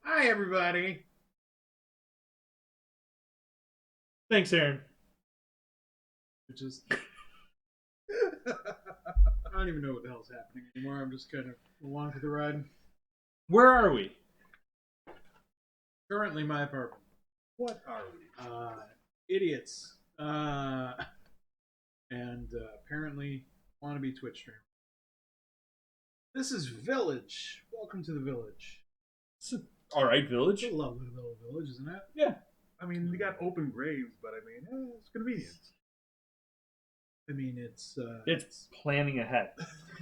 Hi, everybody. Thanks, Aaron. Which is, I don't even know what the hell's happening anymore. I'm just kind of along for the ride. Where are we? Currently, my apartment. What are we? Idiots. And apparently, wannabe Twitch streamer. This is Village. Welcome to the Village. It's an alright village. It's a lovely little village, isn't it? Yeah. I mean, they got open graves, but I mean, it's convenient. I mean, it's planning ahead.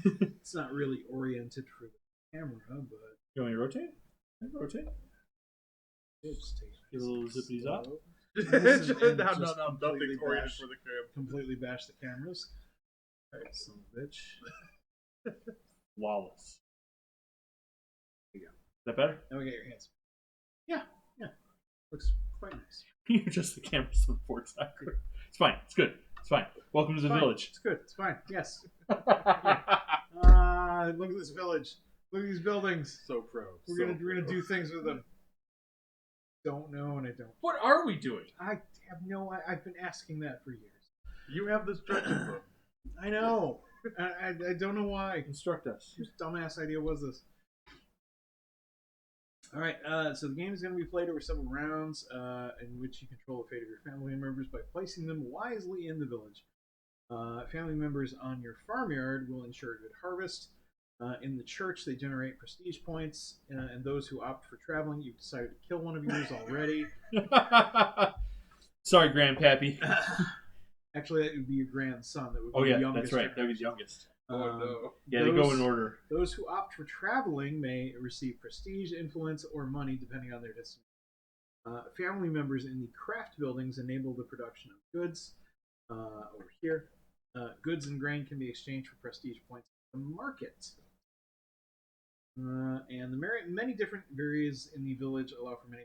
it's not really oriented for the camera, but You want me to rotate? Rotate. it's taking Get a little zippities up. And no, just nothing's completely oriented bash- for the crib. completely bash the cameras. Alright, son of a bitch. Flawless. There you go. Is that better? Now we get your hands. Yeah. Looks quite nice. You're just the camera support sucker. It's fine. It's good. It's fine. Welcome to the Fine. village. It's good. It's fine. Yes. Look at this village. Look at these buildings. So pro. We're gonna do things with them. Don't know, and I don't. What are we doing? I have no. I've been asking that for years. You have this direction book. I know. I don't know why. Instruct us. Whose dumbass idea was this? All right, so the game is going to be played over several rounds, in which you control the fate of your family members by placing them wisely in the village. Family members on your farmyard will ensure a good harvest. In the church, they generate prestige points, and those who opt for traveling, you've decided to kill one of yours already. Sorry, Grandpappy. Actually, that would be your grandson. That would be Oh, yeah, the youngest. that's right. That was youngest. Oh no. Yeah, they go in order. Those who opt for traveling may receive prestige, influence, or money depending on their destination. Family members in the craft buildings enable the production of goods. Over here, goods and grain can be exchanged for prestige points at the market. And the many different areas in the village allow for many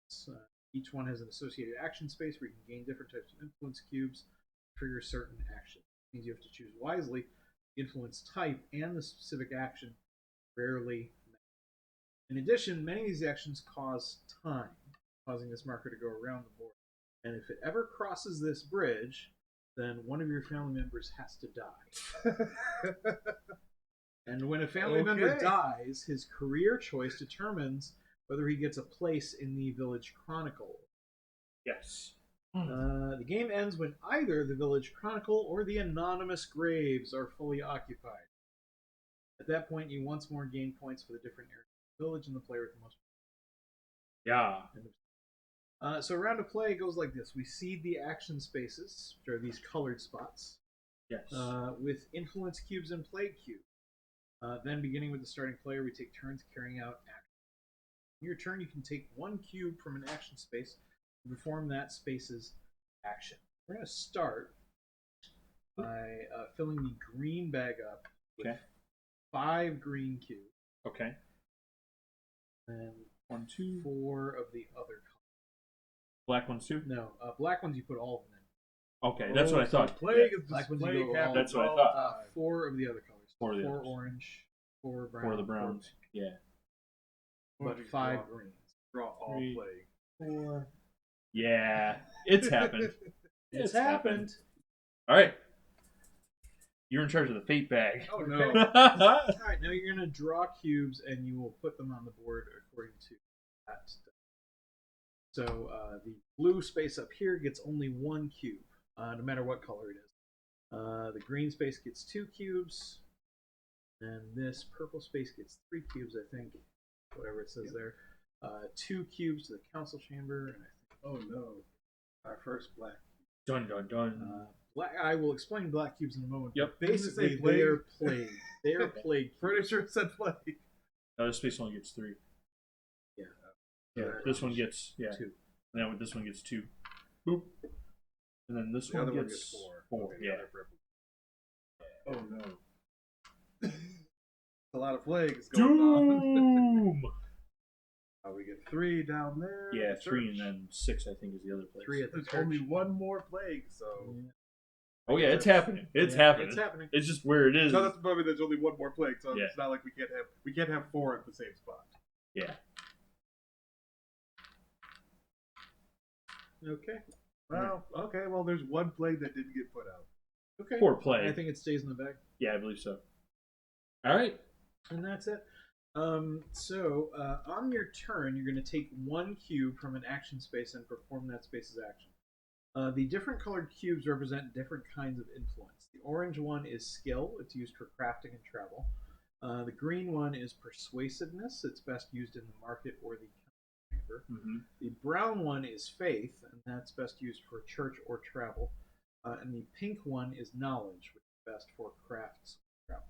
different each one has an associated action space where you can gain different types of influence cubes to trigger certain actions. It means you have to choose wisely. Influence type and the specific action rarely match. In addition, many of these actions cause time, causing this marker to go around the board. And if it ever crosses this bridge, then one of your family members has to die. And when a family member dies, his career choice determines whether he gets a place in the village chronicle. Yes. The game ends when either the village chronicle or the anonymous graves are fully occupied. At that point, you once more gain points for the different areas of the village and the player with the most. Yeah. So a round of play goes like this. We seed the action spaces, which are these colored spots, Yes. with influence cubes and plague cubes. Then, beginning with the starting player, we take turns carrying out action. In your turn, you can take one cube from an action space and perform that space's action. We're going to start by filling the green bag up with 5 green cubes. Okay. And 1, 2. 4 of the other colors. Black ones too? No, black ones you put all of them in. Okay, that's what I thought. Plague is Black ones plague you go all- That's what I thought. 4 of the other colors. 4 of the 4 others. orange, 4 brown, 4 of the browns. Yeah. but 5 greens. Draw all 3. plague. 4. Yeah. It's happened. It's happened. All right. You're in charge of the fate bag. Oh no. All right, now you're going to draw cubes and you will put them on the board according to that stuff. So the blue space up here gets only 1 cube, no matter what color it is. The green space gets 2 cubes, and this purple space gets 3 cubes, I think, whatever it says there. 2 cubes to the council chamber, and I think, Oh no. Our first black. Dun dun dun. I will explain black cubes in a moment. Yep. But basically, Didn't it say they are plague. They are plague. Pretty sure it said plague. No, this space only gets 3. Yeah. Yeah. This one gets 2. And then this one gets 2. Boop. And then this The one other gets one gets 4. Okay, the Yeah. other purple. Oh no. A lot of plagues going on. Doom. We get 3 down there. Yeah, The 3 and church. then 6. I think is the other place. 3 at the There's church. only 1 more plague, so. Oh yeah, it's happening. It's happening. It's happening. It's just where it is. No, that's probably there's only 1 more plague, so Yeah. it's not like we can't have 4 at the same spot. Yeah. Okay. Well, okay. Well, there's one plague that didn't get put out. Okay. Poor play. I think it stays in the bag. Yeah, I believe so. All right. And that's it. On your turn, you're going to take one cube from an action space and perform that space's action. The different colored cubes represent different kinds of influence. The orange one is skill. It's used for crafting and travel. The green one is persuasiveness. It's best used in the market or the chamber. Mm-hmm. The brown one is faith, and that's best used for church or travel. And the pink one is knowledge, which is best for crafts or travel.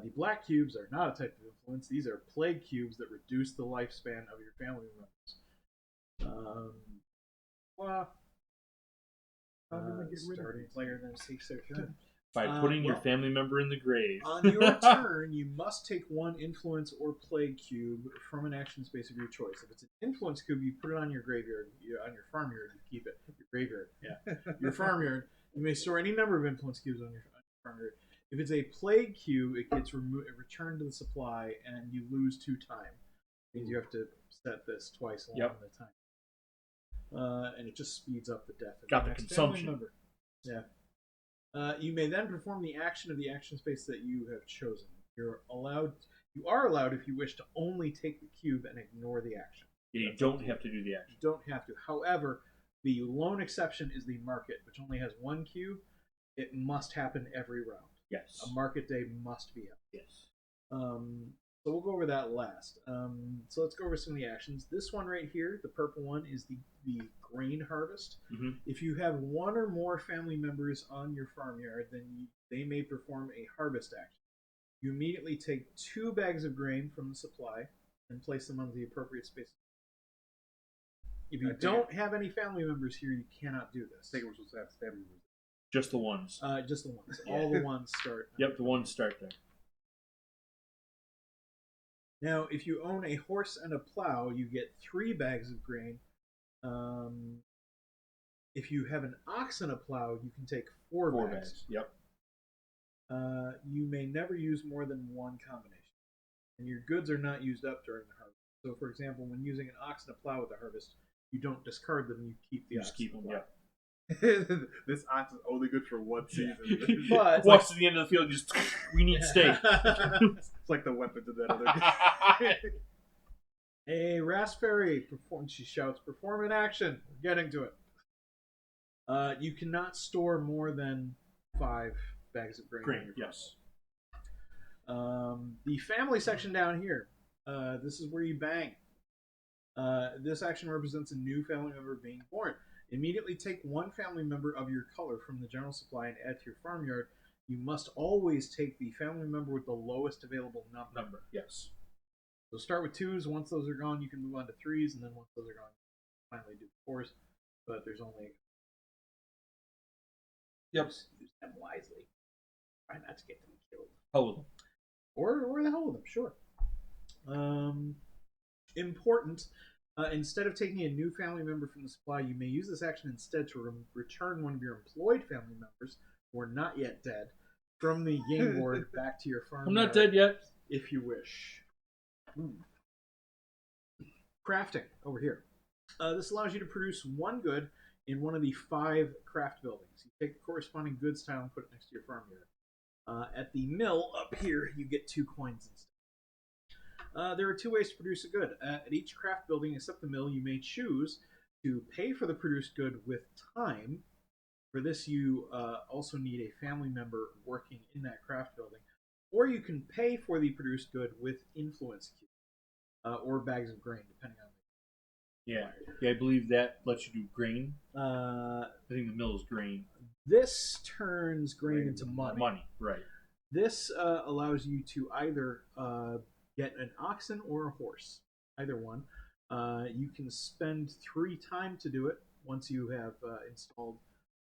The black cubes are not a type of influence. These are plague cubes that reduce the lifespan of your family members. How do we get rid of Starting these? player then takes their turn. By putting your well, family member in the grave. On your turn, you must take one influence or plague cube from an action space of your choice. If it's an influence cube, you put it on your graveyard. On your farmyard, you keep it. Your graveyard, yeah. Your farmyard. You may store any number of influence cubes on your farmyard. If it's a plague cube, it gets returned to the supply, and you lose 2 time. It means you have to set this twice along the time. And it just speeds up the death of Got the the next consumption. family member. Yeah. You may then perform the action of the action space that you have chosen. You are allowed, if you wish, to only take the cube and ignore the action. You don't have to do the action. You don't have to. However, the lone exception is the market, which only has 1 cube. It must happen every round. Yes. A market day must be held. Yes. So we'll go over that last. So let's go over some of the actions. This one right here, the purple one, is the grain harvest. Mm-hmm. If you have 1 or more family members on your farmyard, then they may perform a harvest action. You immediately take 2 bags of grain from the supply and place them on the appropriate space. If you don't have any family members here, you cannot do this. I think we're supposed to have family members. Just the ones. Just the ones. All the ones start. Yep, the ones start there. Now, if you own a horse and a plow, you get 3 bags of grain. If you have an ox and a plow, you can take 4 bags. Yep. You may never use more than 1 combination. And your goods are not used up during the harvest. So, for example, when using an ox and a plow with the harvest, you don't discard them, you keep the ox. Just keep them, yeah. This ox is only good for 1 season. But walks to the end of the field, just we need steak. It's like the weapons of that other guy. A raspberry she shouts, perform an action. We're getting to it. You cannot store more than 5 bags of grain. Grain, yes. The family section down here. This is where you bang. This action represents a new family member being born. Immediately take 1 family member of your color from the general supply and add to your farmyard. You must always take the family member with the lowest available number. Yes. So start with 2s. Once those are gone, you can move on to 3s, and then once those are gone, you finally do 4s. But there's only. Yep. Use them wisely. Try not to get them killed. Hold them. Or the hell with them, sure. Important. Instead of taking a new family member from the supply, you may use this action instead to return one of your employed family members who are not yet dead from the game board back to your farm. I'm not dead yet. If you wish. Crafting over here. This allows you to produce 1 good in one of the 5 craft buildings. You take the corresponding goods tile and put it next to your farmyard. At the mill up here, you get 2 coins instead. There are 2 ways to produce a good. At each craft building, except the mill, you may choose to pay for the produced good with time. For this, you also need a family member working in that craft building. Or you can pay for the produced good with influence cubes or bags of grain, depending on. Yeah, I believe that lets you do grain. I think the mill is grain. This turns grain into money. Money, right. This allows you to either get an oxen or a horse, either one. You can spend 3 time to do it once you have installed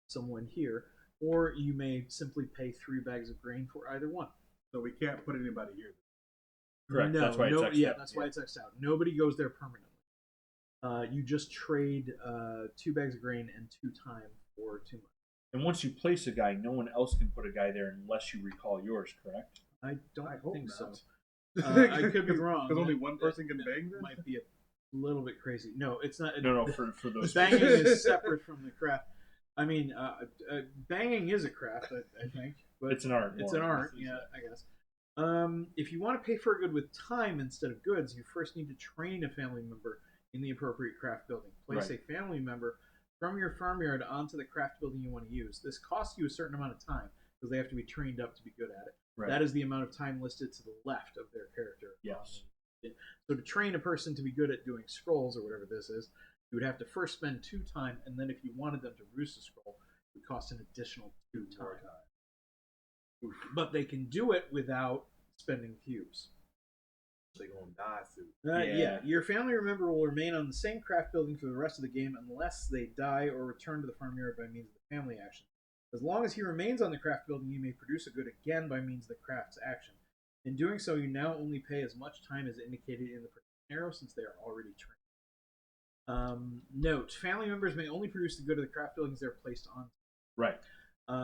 someone here, or you may simply pay 3 bags of grain for either one. So we can't put anybody here. Correct. No, that's why it's X'd out. that's why it's X'd out. Nobody goes there permanently. You just trade 2 bags of grain and 2 time for 2 months. And once you place a guy, no one else can put a guy there unless you recall yours, correct? I don't I hope think not. so. I could be wrong. Because only one person can bang That this? might be a little bit crazy. No, it's not. No, for those. Banging is separate from the craft. I mean, banging is a craft, I think, but It's an art. It's more. an art, yeah, I guess. If you want to pay for a good with time instead of goods, you first need to train a family member in the appropriate craft building. Place Right. a family member from your farmyard onto the craft building you want to use. This costs you a certain amount of time because they have to be trained up to be good at it. Right. That is the amount of time listed to the left of their character. Yes. So to train a person to be good at doing scrolls or whatever this is, you would have to first spend 2 time, and then if you wanted them to roost a scroll, it would cost an additional 2 time. But they can do it without spending cubes. They gonna die soon. Yeah, your family member will remain on the same craft building for the rest of the game unless they die or return to the farmyard by means of the family action. As long as he remains on the craft building, you may produce a good again by means of the craft's action. In doing so, you now only pay as much time as indicated in the arrow since they are already trained. Note: family members may only produce the good of the craft buildings they are placed on. Right.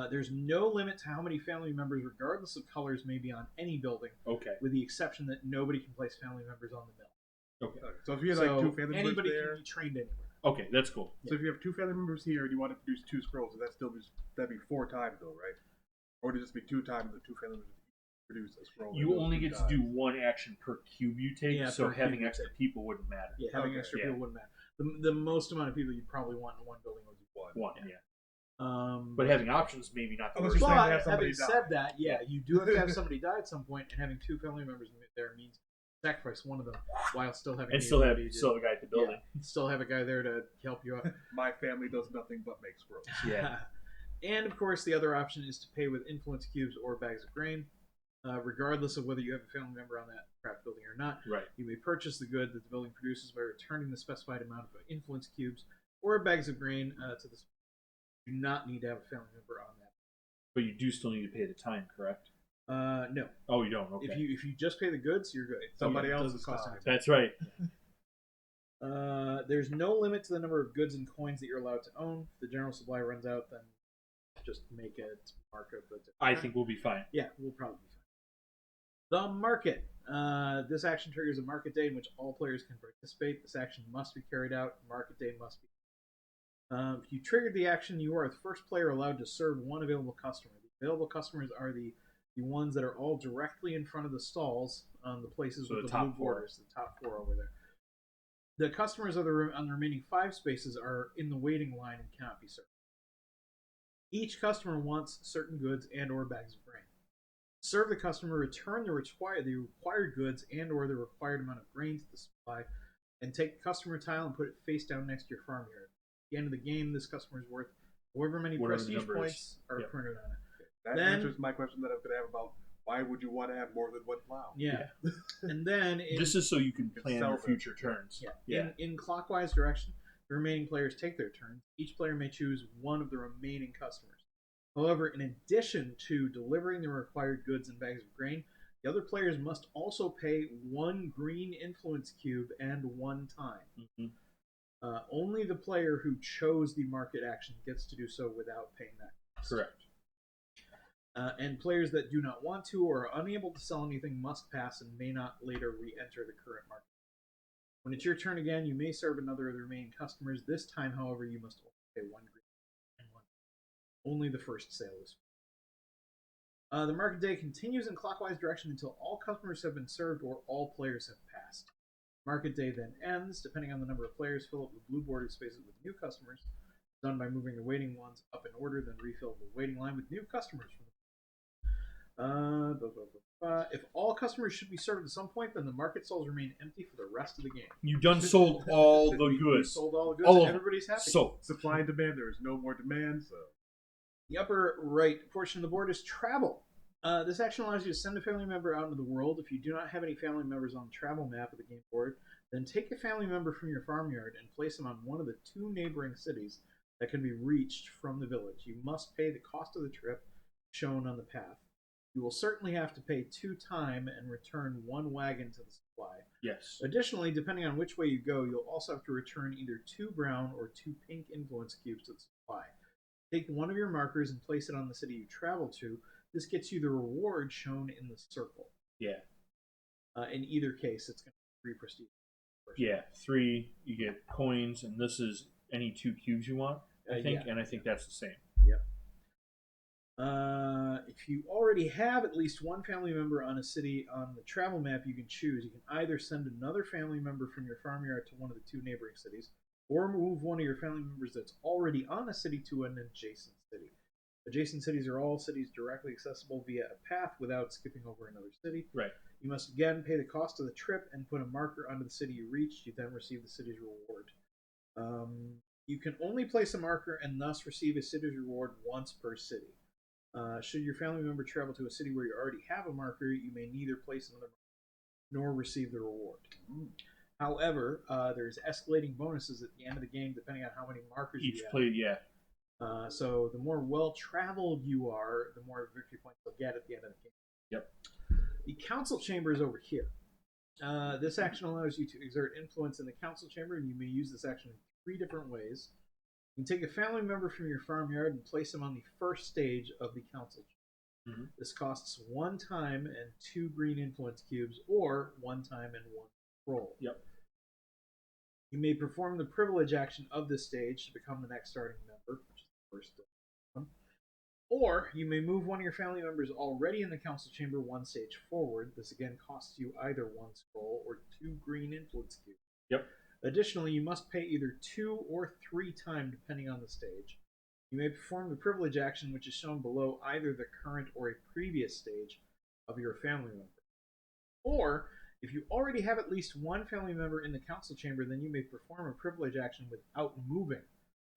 There's no limit to how many family members, regardless of colors, may be on any building, Okay. with the exception that nobody can place family members on the mill. Okay. So if you had like 2 family members anybody there, can be trained anywhere. Okay, that's cool. so if you have 2 family members here and you want to produce 2 scrolls, that'd be 4 times though, right? Or would it just be 2 times the 2 family members produce a scroll? You only get to do 1 action per cube you take, Yeah, so per cube having you extra take. people wouldn't matter. Yeah, having Okay. extra Yeah. people wouldn't matter. The most amount of people you'd probably want in one building would be 1. 1, yeah. Um, But having options, maybe not the Unless worst. you're saying to but have somebody having die. said that, yeah, you do have to have somebody die at some point, and having 2 family members there means sacrifice one of them while still having And the still have ability to- a guy at the building. still have a guy there to help you out. My family does nothing but make scrolls. Yeah. And of course, the other option is to pay with influence cubes or bags of grain. Regardless of whether you have a family member on that craft building or not, Right. you may purchase the good that the building produces by returning the specified amount of influence cubes or bags of grain to the. You do not need to have a family member on that. But you do still need to pay the time, correct? No. Oh, you don't. Okay. If you just pay the goods, you're good. Somebody It doesn't else's cost time. anything. That's right. There's no limit to the number of goods and coins that you're allowed to own. If the general supply runs out, then just make a markup. I think we'll be fine. Yeah, we'll probably be fine. The market. This action triggers a market day in which all players can participate. This action must be carried out. Market day must be. If you triggered the action, you are the first player allowed to serve one available customer. The available customers are the ones that are all directly in front of the stalls on the places So with the the blue top 4. borders, the top 4 over there. The customers on the remaining 5 spaces are in the waiting line and cannot be served. Each customer wants certain goods and or bags of grain. Serve the customer, return the required goods and or the required amount of grain to the supply, and take the customer tile and put it face down next to your farmyard. At the end of the game, this customer is worth however many Whatever the prestige number is. points are Yep. printed on it. That Then- answers my question that I was going to have about why would you want to have more than 1 plow? Yeah. And then This is so you can plan sell your them. future turns. Yeah. In clockwise direction, the remaining players take their turn. Each player may choose one of the remaining customers. However, in addition to delivering the required goods and bags of grain, the other players must also pay 1 green influence cube and 1 time. Mhm. Only the player who chose the market action gets to do so without paying that cost. Correct. And players that do not want to or are unable to sell anything must pass and may not later re-enter the current market. When it's your turn again, you may serve another of the remaining customers. This time, however, you must only pay 1 green and 1. Only the first sale is free. The market day continues in clockwise direction until all customers have been served or all players have passed. Market day then ends. Depending on the number of players, fill up the blue bordered spaces with new customers. Done by moving the waiting ones up in order, then refill the waiting line with new customers. If all customers should be served at some point, then the market stalls remain empty for the rest of the game. You done sold all the You goods. sold all the goods, All and of them. everybody's happy. So Supply and demand, there is no more demand, so The upper right portion of the board is travel. This action allows you to send a family member out into the world. If you do not have any family members on the travel map of the game board, then take a family member from your farmyard and place them on one of the 2 neighboring cities that can be reached from the village. You must pay the cost of the trip shown on the path. You will certainly have to pay 2 time and return 1 wagon to the supply. yes. Additionally, depending on which way you go, you'll also have to return either 2 brown or 2 pink influence cubes to the supply. Take one of your markers and place it on the city you travel to. This gets you the reward shown in the circle. Yeah. In either case, it's going to be 3 prestige. person. Yeah, 3. You get coins, and this is any 2 cubes you want. I think, Yeah. and I think that's the same. Yep. If you already have at least one family member on a city on the travel map you can choose, you can either send another family member from your farmyard to one of the 2 neighboring cities, or move one of your family members that's already on a city to an adjacent city. Adjacent cities are all cities directly accessible via a path without skipping over another city. Right. You must again pay the cost of the trip and put a marker onto the city you reached. You then receive the city's reward. You can only place a marker and thus receive a city's reward once per city. Should your family member travel to a city where you already have a marker, you may neither place another marker nor receive the reward. However, there's escalating bonuses at the end of the game depending on how many markers Each you have. play, yeah. So the more well-traveled you are, the more victory points you'll get at the end of the game. Yep. The council chamber is over here. This action allows you to exert influence in the council chamber, and you may use this action in 3 different ways. You can take a family member from your farmyard and place him on the first stage of the council chamber. This costs 1 time and 2 green influence cubes, or 1 time and 1 roll. Yep. You may perform the privilege action of this stage to become the next starting member, which is the first one. Or you may move one of your family members already in the council chamber 1 stage forward. This again costs you either 1 scroll or 2 green influence cubes. Yep. Additionally, you must pay either 2 or 3 time depending on the stage. You may perform the privilege action, which is shown below either the current or a previous stage of your family member. Or, if you already have at least 1 family member in the council chamber, then you may perform a privilege action without moving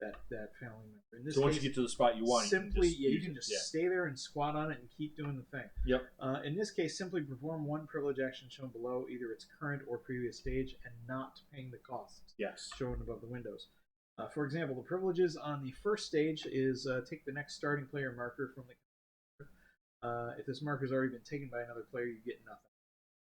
that family member. In this So once case, you get to the spot you want, simply you can just stay there and squat on it and keep doing the thing. Yep. In this case, simply perform 1 privilege action shown below either its current or previous stage and not paying the costs shown above the windows. For example, the privileges on the first stage is take the next starting player marker from the if this marker has already been taken by another player, you get nothing.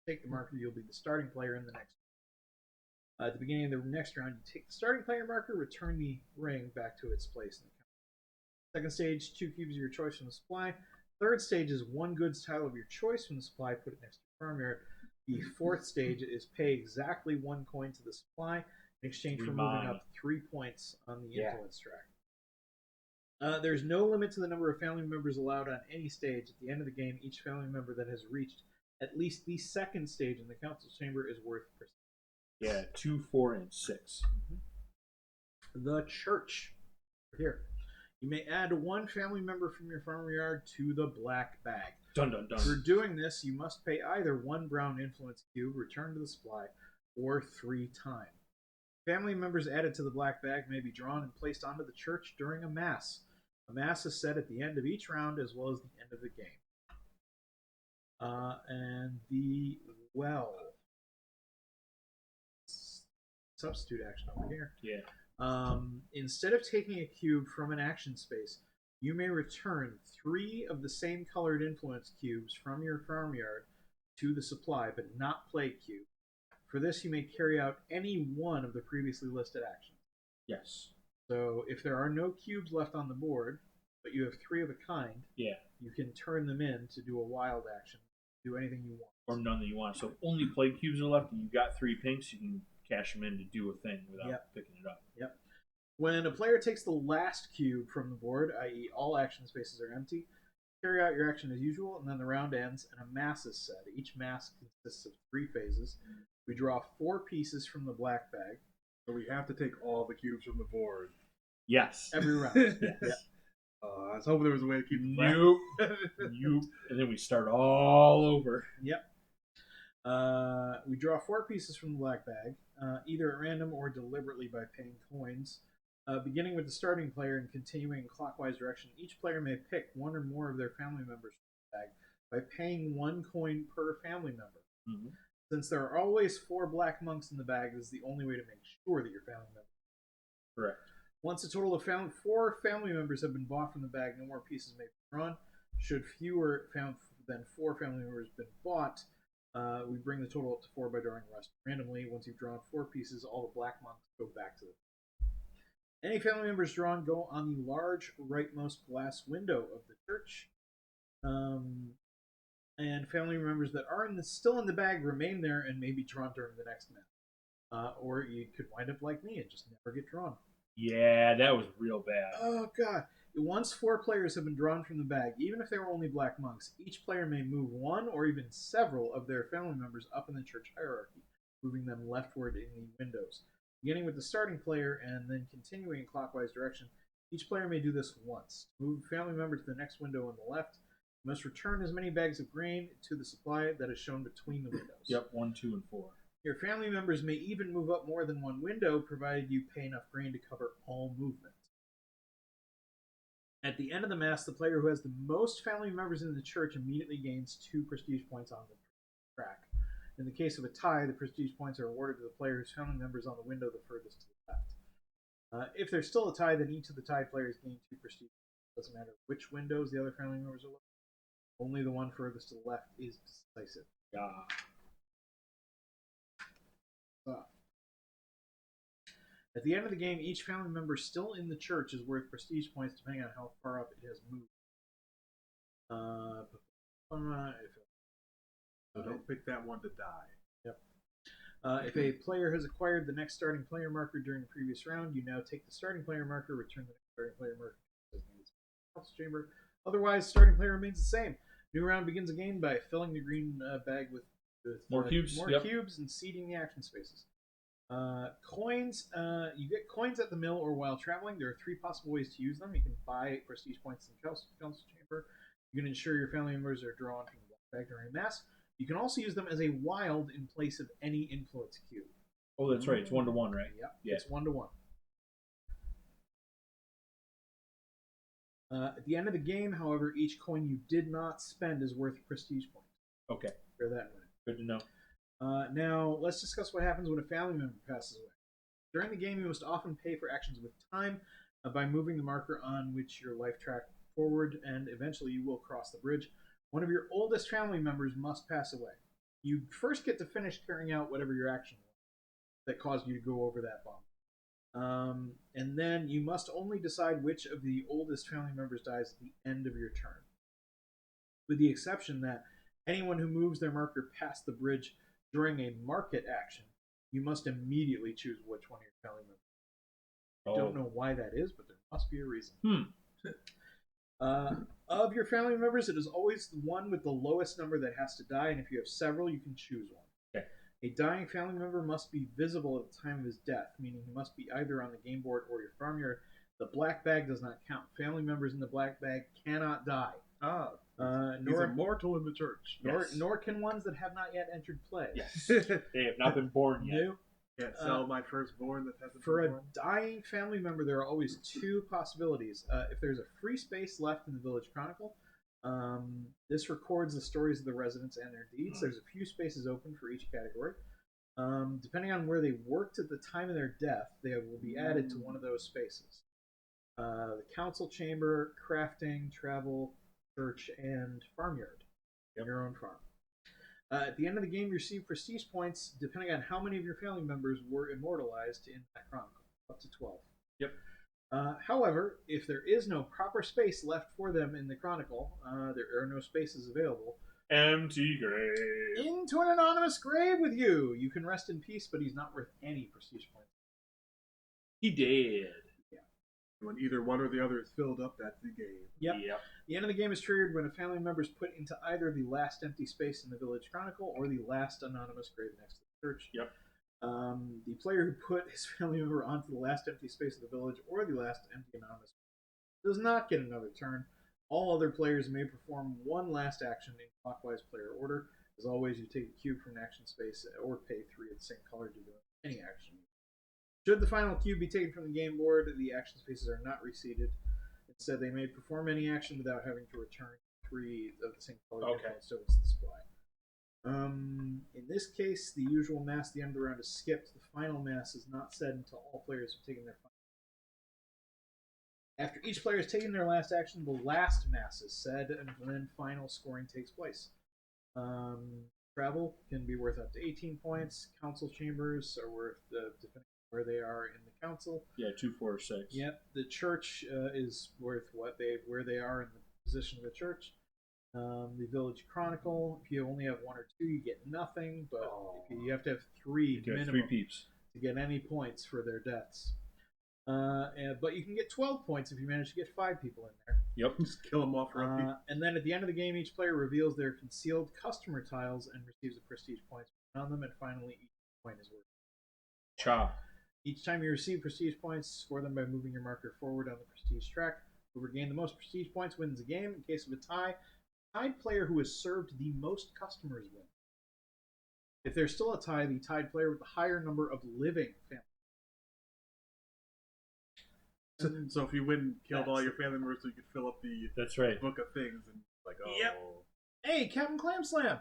Take the marker, you'll be the starting player in the next round. At the beginning of the next round, you take the starting player marker, return the ring back to its place in the count. Second stage, 2 cubes of your choice from the supply. Third stage is 1 goods tile of your choice from the supply, put it next to your farmyard. The fourth stage is pay exactly 1 coin to the supply in exchange for moving up 3 points on the influence track. There's no limit to the number of family members allowed on any stage. At the end of the game, each family member that has reached at least the second stage in the council chamber is worth %. Yeah, 2, 4, and 6. The church. Here. You may add 1 family member from your farmyard to the black bag. Dun dun dun. For doing this, you must pay either 1 brown influence cube, return to the supply, or 3 time. Family members added to the black bag may be drawn and placed onto the church during a mass. A mass is said at the end of each round as well as the end of the game. And the well. Substitute action over here. Yeah. Instead of taking a cube from an action space, you may return 3 of the same colored influence cubes from your farmyard to the supply, but not play cube. For this, you may carry out any one of the previously listed actions. Yes. So if there are no cubes left on the board, but you have 3 of a kind, you can turn them in to do a wild action, do anything you want. Or none that you want. So if only play cubes are left and you've got 3 pinks, you can cash them in to do a thing without picking it up. Yep. When a player takes the last cube from the board, i.e. all action spaces are empty, carry out your action as usual, and then the round ends and a mass is said. Each mass consists of 3 phases. We draw 4 pieces from the black bag. So we have to take all the cubes from the board. Yes. Every round. Yes. I was hoping there was a way to keep it Nope. Nope. And then we start all over. Yep. We draw 4 pieces from the black bag, either at random or deliberately by paying coins. Beginning with the starting player and continuing in clockwise direction, each player may pick 1 or more of their family members from the bag by paying 1 coin per family member. Mm-hmm. Since there are always 4 black monks in the bag, this is the only way to make sure that your family members. Correct. Once a total of 4 family members have been bought from the bag, no more pieces may be drawn. Should fewer than 4 family members have been bought, we bring the total up to 4 by drawing the rest randomly. Once you've drawn 4 pieces, all the black monks go back to the. Any family members drawn go on the large rightmost glass window of the church. And family members that are still in the bag remain there and may be drawn during the next match. or you could wind up like me and just never get drawn. Yeah, that was real bad. Oh god. Once 4 players have been drawn from the bag, even if they were only black monks, each player may move one or even several of their family members up in the church hierarchy, moving them leftward in the windows. Beginning with the starting player and then continuing in clockwise direction, each player may do this once. To move a family member to the next window on the left, you must return as many bags of grain to the supply that is shown between the windows. Yep, 1, 2, and 4. Your family members may even move up more than one window, provided you pay enough grain to cover all movement. At the end of the Mass, the player who has the most family members in the church immediately gains 2 prestige points on the track. In the case of a tie, the prestige points are awarded to the player whose family member is on the window the furthest to the left. If there's still a tie, then each of the tied players gain 2 prestige points. It doesn't matter which windows the other family members are looking at. Only the one furthest to the left is decisive. Yeah. At the end of the game, each family member still in the church is worth prestige points depending on how far up it has moved. So don't pick that one to die. Yep. If a player has acquired the next starting player marker during the previous round, you now take the starting player marker, return the next starting player marker to the council chamber. Otherwise, starting player remains the same. New round begins again by filling the green bag with more cubes, cubes and seeding the action spaces. Coins. You get coins at the mill or while traveling. There are 3 possible ways to use them. You can buy prestige points in the council chamber. You can ensure your family members are drawn from the bag during Mass. You can also use them as a wild in place of any influence cube. Oh, that's right. It's 1-to-1, right? Yep. Yeah. It's 1-to-1. At the end of the game, however, each coin you did not spend is worth prestige points. Okay. Bear that in mind. Good to know. Now, let's discuss what happens when a family member passes away. During the game, you must often pay for actions with time by moving the marker on which your life track forward, and eventually you will cross the bridge. One of your oldest family members must pass away. You first get to finish carrying out whatever your action was that caused you to go over that bump. And then you must only decide which of the oldest family members dies at the end of your turn. With the exception that anyone who moves their marker past the bridge during a market action, you must immediately choose which one of your family members. I don't know why that is, but there must be a reason. Of your family members, it is always the one with the lowest number that has to die, and if you have several, you can choose one. Okay. A dying family member must be visible at the time of his death, meaning he must be either on the game board or your farmyard. The black bag does not count. Family members in the black bag cannot die. He's immortal in the church. Nor can ones that have not yet entered play. Yes. They have not been born yet. No. Can't sell my firstborn that hasn't For been a born. dying family member, there are always 2 possibilities. If there's a free space left in the Village Chronicle, this records the stories of the residents and their deeds. There's a few spaces open for each category. Depending on where they worked at the time of their death, they will be added to one of those spaces. The council chamber, crafting, travel, church, and farmyard. Your own farm. At the end of the game, you receive prestige points depending on how many of your family members were immortalized in that chronicle, up to 12. Yep. However, if there is no proper space left for them in the chronicle, there are no spaces available. Empty grave. Into an anonymous grave with you. You can rest in peace, but he's not worth any prestige points. He did. When either one or the other is filled up, that's the game. Yep. The end of the game is triggered when a family member is put into either the last empty space in the Village Chronicle or the last anonymous grave next to the church. Yep. The player who put his family member onto the last empty space of the village or the last empty anonymous does not get another turn. All other players may perform one last action in clockwise player order. As always, you take a cube from an action space or pay 3 of the same color to do any action. Should the final cube be taken from the game board, the action spaces are not reseeded. Instead, they may perform any action without having to return 3 of the same color to its display. In this case, the usual mass at the end of the round is skipped. The final mass is not said until all players have taken their final. After each player has taken their last action, the last mass is said, and then final scoring takes place. Travel can be worth up to 18 points. Council chambers are worth, depending on where they are in the council. Yeah, 2, 4, 6. Yep. The church is worth where they are in the position of the church. The Village Chronicle, if you only have 1 or 2, you get nothing, but if you have to have 3 You minimum. have 3 peeps. to get any points for their deaths. But you can get 12 points if you manage to get 5 people in there. Yep. Just kill them off roughly. And then at the end of the game, each player reveals their concealed customer tiles and receives a prestige point on them. And finally, each point is worth. Cha. Each time you receive prestige points, score them by moving your marker forward on the prestige track. Whoever gained the most prestige points wins the game. In case of a tie, tied player who has served the most customers wins. If there's still a tie, the tied player with the higher number of living family. So if you win and killed all your family members, so you could fill up the That's right. book of things and like, oh. Yep. Hey, Captain Clam Slam!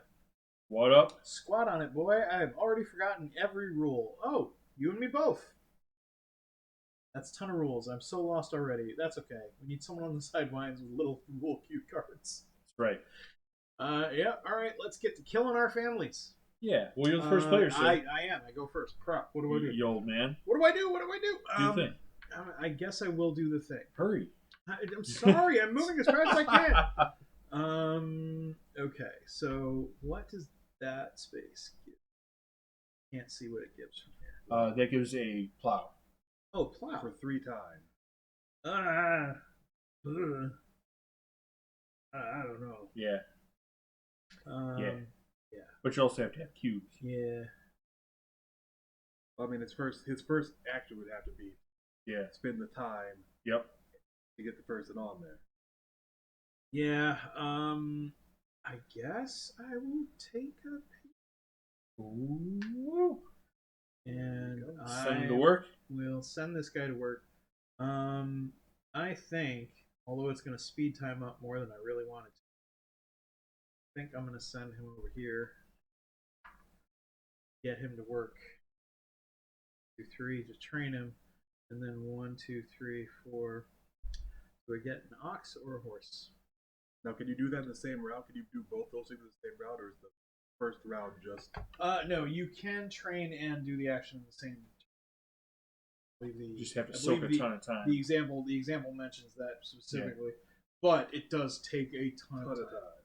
What up? Squat on it, boy. I've already forgotten every rule. Oh, you and me both. That's a ton of rules. I'm so lost already. That's okay. We need someone on the sidelines with little rule cue cards. That's right. Yeah, alright, let's get to killing our families. Yeah. Well, you're the first player, so. I am. I go first. Prop. What do I do? You old man. What do I do? Do the thing. I guess I will do the thing. Hurry. I'm sorry. I'm moving as fast as I can. Okay. So what does that space give? Can't see what it gives from here. That gives a plow. Oh, plow. For 3 times. I don't know. Yeah. Yeah. But you also have to have cubes. Yeah. I mean, his first action would have to be spend the time Yep. to get the person on there. Yeah. I guess I will take a Ooh. and Send him to work. We'll send this guy to work. I think, although it's going to speed time up more than I really wanted to, I think I'm going to send him over here. Get him to work. 2, 3 to train him, and then 1, 2, 3, 4. Do I get an ox or a horse? Now, can you do that in the same route? Can you do both those things in the same route, or is the first round just? No, you can train and do the action in the same. You just have to soak a ton of time. The example mentions that specifically, but it does take a ton of time.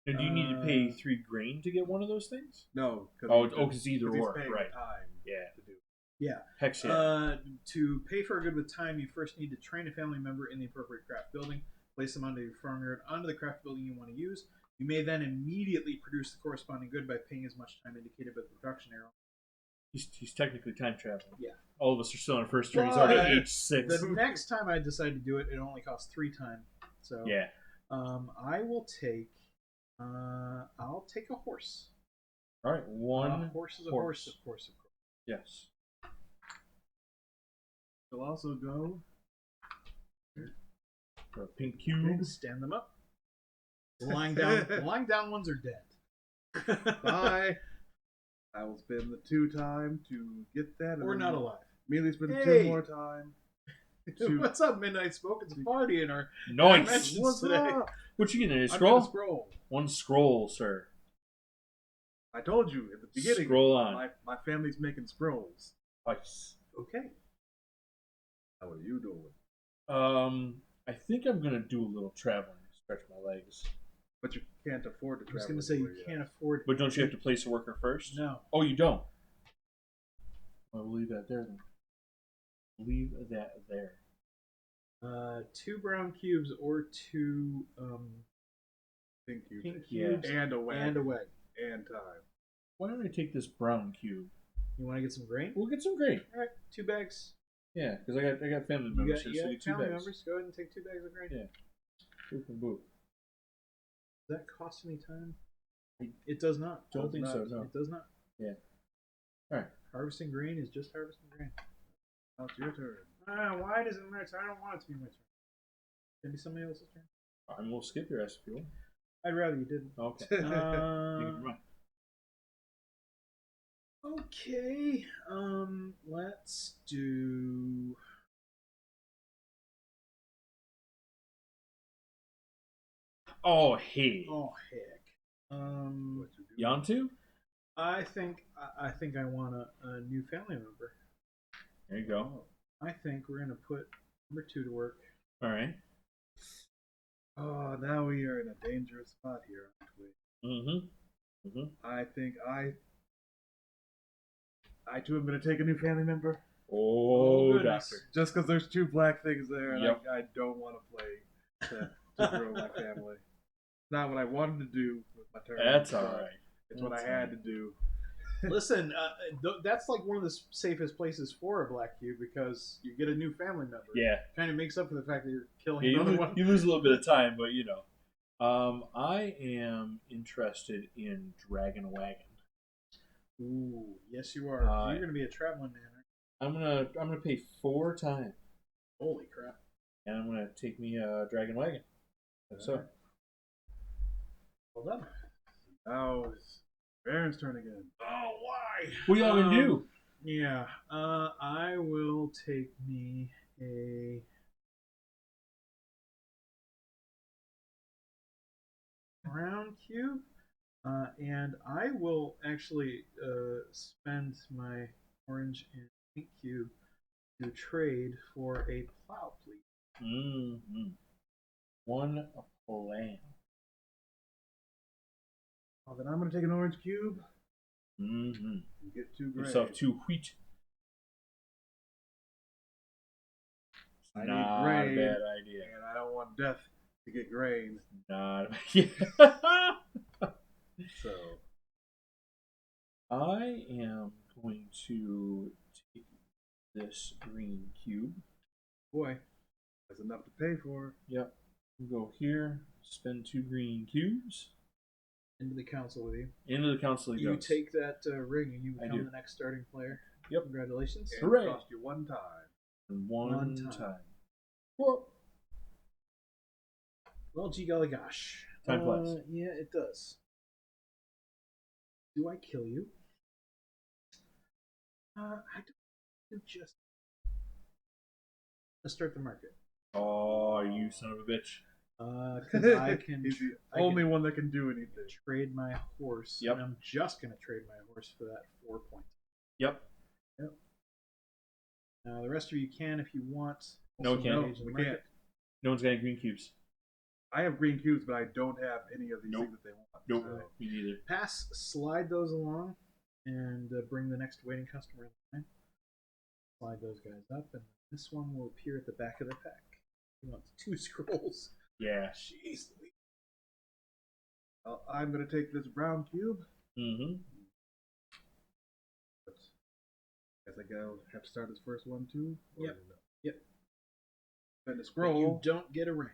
And do you need to pay 3 grain to get one of those things? No. Because it's either or, he's paying right? Time Yeah. To do. Yeah. Hex yeah. To pay for a good with time, you first need to train a family member in the appropriate craft building. Place them onto your farmyard, onto the craft building you want to use. You may then immediately produce the corresponding good by paying as much time indicated by the production arrow. He's technically time traveling. Yeah. All of us are still on our first turn. He's already age 6. The next time I decide to do it, it only costs 3 time. So yeah. I will take. I'll take a horse. All right, one horse is a horse, of course. Yes. He'll also go for a pink cube. Stand them up. The lying down ones are dead. Bye. I will spend the 2 time to get that. Or not alive. Immediately spend 2 more time. What's up, Midnight Smoke? It's a party in our Nice. What's today. What you getting? A scroll? A scroll. 1 scroll, sir. I told you at the beginning. Scroll on. My family's making scrolls. Nice. Okay. How are you doing? I think I'm gonna do a little traveling to stretch my legs. But you can't afford to travel. I was gonna say you can't afford. But don't you have to place a worker first? No. Oh, you don't. I'll leave that there then. Leave that there. 2 brown cubes or 2 pink cubes. Cubes and a wag. And a wag. And time. Why don't I take this brown cube? You want to get some grain? We'll get some grain. All right, 2 bags. Yeah, because I got family members here, so you get 2 family bags. members. Go ahead and take 2 bags of grain. Yeah. Boop and boop. Does that cost any time? It does not. Don't think so. No. It does not. Yeah. All right. Harvesting grain is just harvesting grain. Now it's your turn. Why does it matter? I don't want it to be my turn. Can it be somebody else's turn? I'm gonna skip your ass if you want. I'd rather you didn't. Okay. Okay. Let's do. Oh hey. Oh heck. Yantu? I think I want a new family member. There you go. I think we're gonna put number 2 to work. All right. Oh, now we are in a dangerous spot here, aren't we? Mm-hmm. I think I I too am going to take a new family member. Oh, goodness. doctor. Just because there's 2 black things there, and Yep. I don't want to play to grow my family. Not what I wanted to do with my turn. That's all but right. It's what I That's had all to do. Listen, that's like one of the safest places for a black cube because you get a new family member. Yeah. Kind of makes up for the fact that you're killing Yeah, another one. you lose a little bit of time, but you know. I am interested in Dragon Wagon. Ooh, yes you are. You're going to be a traveling man. Right? I'm gonna pay 4 times, Holy crap! and I'm gonna take me a Dragon Wagon. So Alright. Well done. Now it's Baron's turn again. Oh, why? what y'all gonna do? Yeah, I will take me a. Brown cube, and I will actually spend my orange and pink cube to trade for a plow, please. Mm-hmm. One plan. Oh, then I'm going to take an orange cube Mm-hmm. and get 2 gray. Yourself 2 wheat. I need Not a grain, bad idea. and I don't want death to get grain. Not a bad So I am going to take this green cube. Boy, that's enough to pay for. Yep. We'll go here, spend 2 green cubes. into the council with you. Into the council he You goes. take that ring and you I become do. the next starting player. Yep. Congratulations. And Hooray. it cost you 1 time. And one One time. time. Whoa. Well, gee golly gosh. Time flies. Yeah, it does. Do I kill you? I don't do just. Let's start the market. Oh, you son of a bitch. Because I can. He's the I only can one that can do anything. trade my horse. Yep. And I'm just gonna trade my horse for that 4 point. Yep. Now the rest of you can if you want. No, we Also can't. engage in the We market. can't. No one's got any green cubes. I have green cubes, but I don't have any of these Nope. things that they want. Nope. So, Me neither. Pass, slide those along, and bring the next waiting customer in line. Slide those guys up, and this one will appear at the back of the pack. He wants 2 scrolls. Yeah. Jeez. I'm going to take this brown cube. Mm-hmm. But I guess I gotta have to start this first one too. Or Yep. no? Yep. Spend a But scroll. you don't get a ring.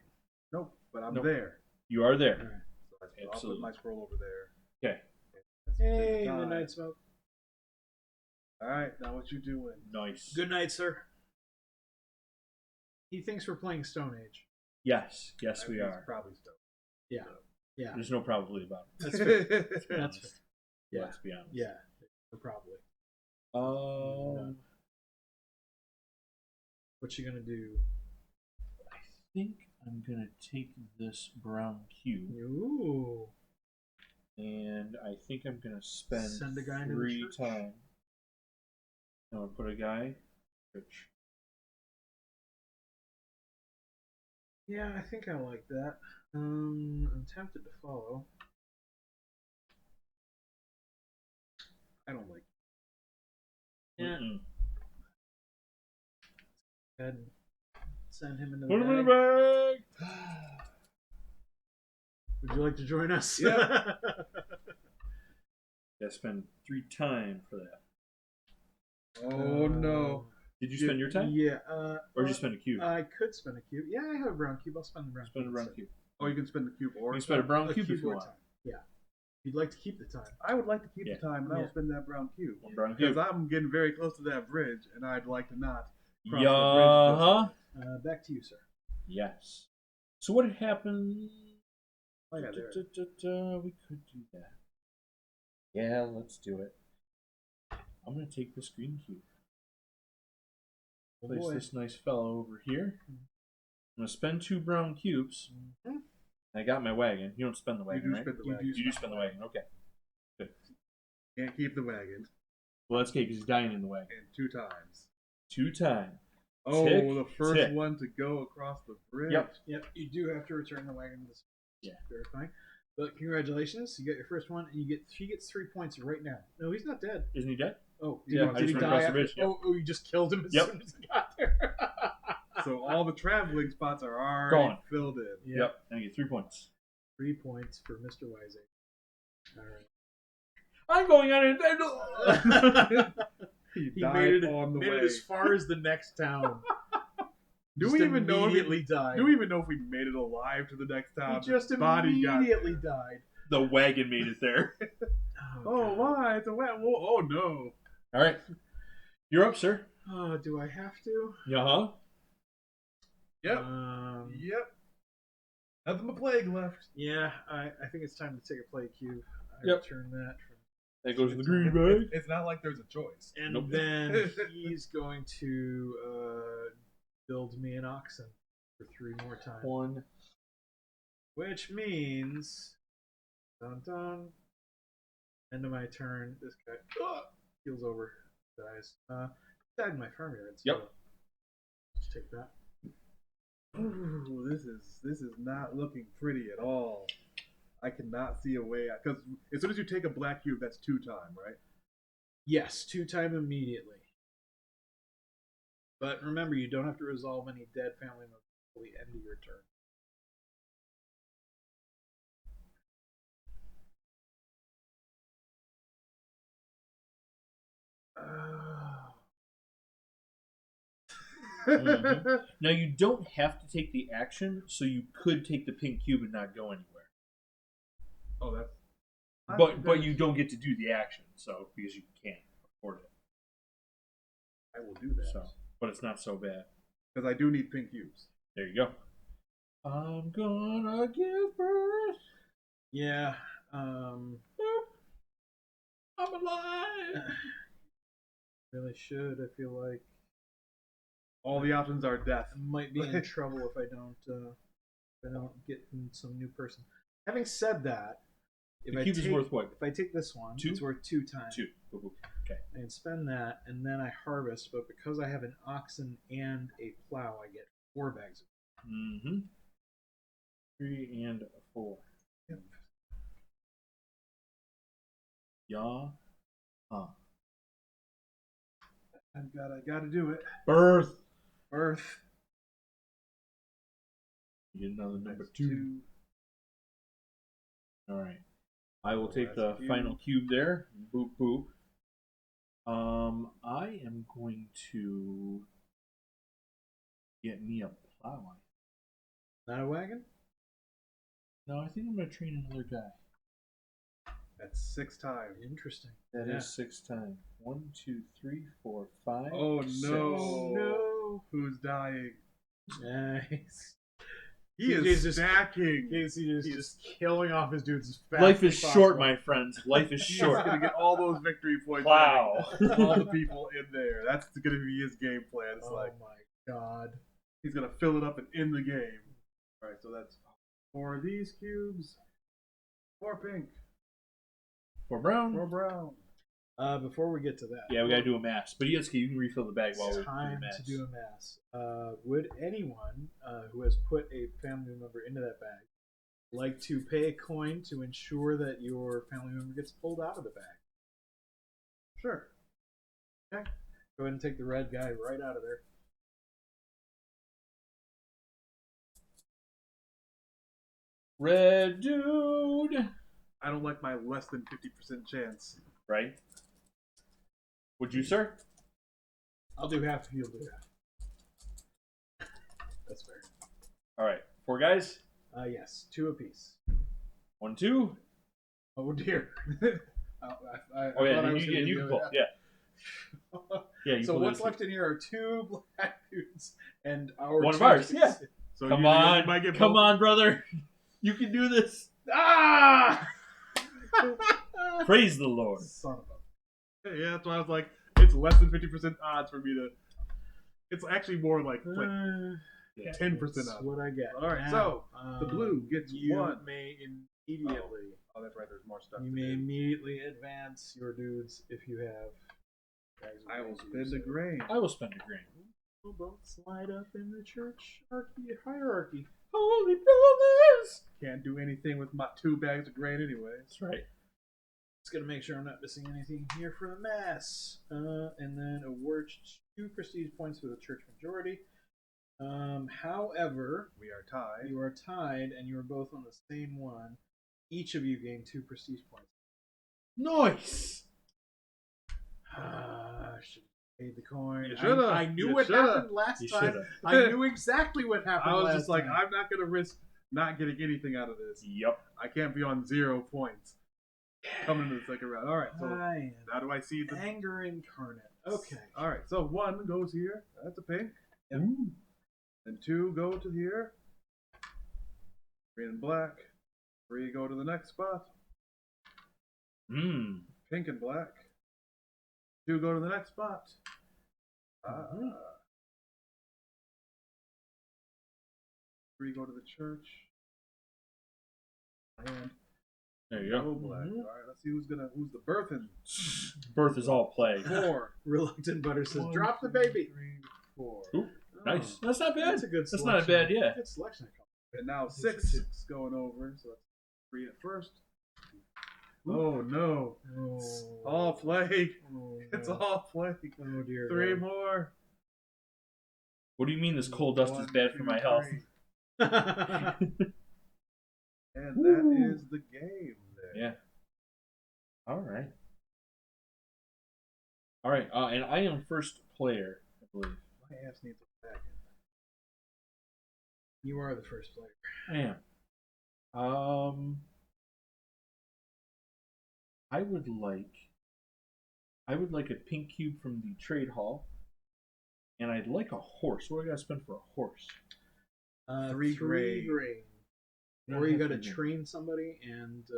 Nope, but I'm Nope. there. You are All there. right. So I'll Absolutely. put my scroll over there. Okay. Hey, Time. midnight smoke. All right, now what you doing? Nice. Good night, sir. He thinks we're playing Stone Age. Yes. Yes, I we think it's are. Probably still. Yeah. Yeah. There's no probability about it. That's fair. Let's be That's honest. Yeah. Let's be honest. Yeah. Probably. What you gonna do? I think I'm gonna take this brown cube, Ooh. and I think I'm gonna spend Send a guy into the 3 church? times. I'm gonna put a guy. Church. Yeah, I think I like that. I'm tempted to follow. I don't like. Yeah. Mm-mm. Go ahead and send him into Put him in the the bag. bag. Would you like to join us? Yeah. Gotta spend 3 time for that. Oh no! Did you spend your time, Yeah. or did you spend a cube? I could spend a cube. Yeah, I have a brown cube. I'll spend the brown Spend a cube. brown instead. cube. Oh, you can spend the cube or You spend a brown A cube if you or want. time. Yeah. If you'd like to keep the time. I would like to keep Yeah. the time, and I Yeah. will spend that brown cube One brown cube. because I'm getting very close to that bridge, and I'd like to not cross Yeah. the bridge. Back to you, sir. Yes. So what happened? Oh, yeah, there. We could do that. Yeah, let's do it. I'm gonna take this green cube. Oh, Place boy. this nice fellow over here. I'm gonna spend 2 brown cubes. Mhm. I got my wagon. You don't spend the You wagon, do right? spend the You wagon. You do spend the wagon. Okay. Can't keep the wagon. Well, that's okay because he's dying in the wagon. And 2 times. 2 times. Oh, Tick, the first tick. one to go across the bridge. Yep. Yep, you do have to return the wagon to this. Yeah. Verifying. But congratulations, you got your first one, and he gets 3 points right now. No, he's not dead. Isn't he dead? Oh, Yeah, did I he just went die across the after? ridge, yeah. Oh, you just killed him as Yep. soon as he got there. So all the traveling spots are already Gone. filled in. Yep. And I get 3 points. 3 points for Mr. Wiseacre. All right. I'm going on it. He He died made it, on the made way. it as far as the next town. Do Just we even know if immediately died? Do we even know if we made it alive to the next town? He just His body got immediately there. died. The wagon made it there. Oh, God. why? It's a wet. Oh no. All right. You're up, sir. Oh, do I have to? Uh-huh. Yep. Yep. Nothing but plague left. Yeah, I think it's time to take a play cube. I Yep. return that from. That goes in the green bag. It's not like there's a choice. And Nope. then he's going to build me an oxen for 3 more times. 1. Which means, dun dun, end of my turn, this guy heals over, dies. Died in my farmyard. So Yep. let's take that. Ooh, this is not looking pretty at all. I cannot see a way out because as soon as you take a black cube, that's 2 time, right? Yes, 2 time immediately. But remember, you don't have to resolve any dead family members until the end of your turn. Mhm. Now, you don't have to take the action, so you could take the pink cube and not go anywhere. Oh, that's. But you don't get to do the action, so because you can't afford it. I will do that. So, but it's not so bad. Because I do need pink cubes. There you go. I'm gonna give birth. Yeah. I'm alive. Really should. I feel like All the options are death. I might be in trouble if I don't get some new person. Having said that, if The I cube take, is worth what? if I take this one, 2? it's worth 2 times. 2. Boop, boop. Okay. I can spend that, and then I harvest. But because I have an oxen and a plow, I get 4 bags. Mm-hmm. 3 and 4. Yep. Yeah. Huh. I gotta do it. Birth. Earth. You get another number That's 2. All right. I will take the Last cube. final cube there. Boop boop. I am going to get me a plow. Not a wagon? No, I think I'm gonna train another guy. That's 6 times. Interesting. That is Yeah. 6 times. 1, 2, 3, 4, 5. Oh, 6. no. Oh, no. Who's dying? Nice. He CJ's is just- stacking. Casey is just killing off his dudes as fast Life is as possible. short, my friends. Life is He's short. gonna get all those victory points. Plow. All the people in there. That's gonna be his game plan. It's Oh like my god. he's gonna fill it up and end the game. All right, so that's 4 of these cubes, 4 pink, For Brown. 4 brown. Before we get to that, Yeah, we gotta do a mass. But yes, you can refill the bag while it's we do time the mass. to do a mass. Would anyone who has put a family member into that bag like to pay a coin to ensure that your family member gets pulled out of the bag? Sure. Okay. Go ahead and take the red guy right out of there. Red dude. I don't like my less than 50% chance. Right. Would you, sir? I'll do half if you'll do half. That's fair. All right. 4 guys. Yes, 2 apiece. 1, 2. Oh dear. Oh yeah, and you can pull. Yeah. Yeah. You So pull what's those left in here are 2 black dudes and our One of 2 ours, dudes. yeah. So Come you on, might get come both. on, brother. You can do this. Ah! Praise the Lord. Son of a. Yeah, that's why I was like, it's less than 50% odds for me to. It's actually more like 10% That's odds. what I get. All right, Now, so the blue gets you 1. may immediately. Oh, that's right. There's more stuff. You to may do. immediately advance your dudes if you have. bags of I will grain to spend a use. grain. I will spend a grain. Oh, don't slide up in the church hierarchy. Holy brothers. Can't do anything with my 2 bags of grain anyway. That's right. Just gonna make sure I'm not missing anything here for the mass. And then award 2 prestige points for the church majority. However, We are tied. you are tied, and you are both on the same one. Each of you gain 2 prestige points. Nice. Should have paid the coin. You shoulda. I knew You what shoulda. happened last You time. shoulda. I knew exactly what happened. I was last just like, time. I'm not gonna risk not getting anything out of this. Yep. I can't be on 0 points coming into the second round. All right, so I how do I see the? am anger incarnate. Okay. All right, so 1 goes here. That's a pink. Ooh. And 2 go to here. Green and black. 3 go to the next spot. Hmm. Pink and black. 2 go to the next spot. Mhm. 3 go to the church. And There you no go. black. Mhm. All right, let's see who's the birthing. Birth is all play. 4. Reluctant Butter says, 1, "Drop the 2, baby." 3, 4. Ooh, nice. That's not bad. That's a good. That's not a bad, yeah. Good selection. And now 6 is going over, so that's 3 at first. Oh no. Oh, All plague. oh, It's no. all plague. Oh dear. 3 God. more. What do you mean this coal dust is 1, bad for 2, my health? 3. And that Woo. is the game there. Yeah. All right. All right. And I am first player, I believe. My ass needs a wagon. You are the first player. I am. I would like a pink cube from the trade hall, and I'd like a horse. What do I gotta spend for a horse? 3 gray. Or you got to Nothing. train somebody and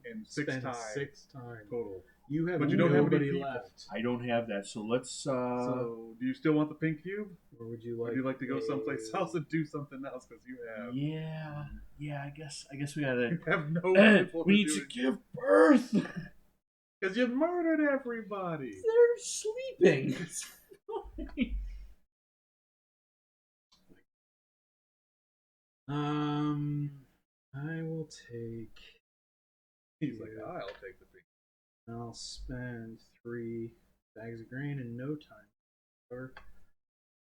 And 6 spend times 6 times. total. You have But you don't have any nobody people. left. I don't have that, so let's. So, do you still want the pink cube? Or would you Or like? do you like to go someplace a- else and do something else? Because you have yeah. I guess we gotta. you have no people we need to give birth. because you murdered everybody. They're sleeping. It's fine. I will take. He's like, I'll take the pink. I'll spend 3 bags of grain in no time. Or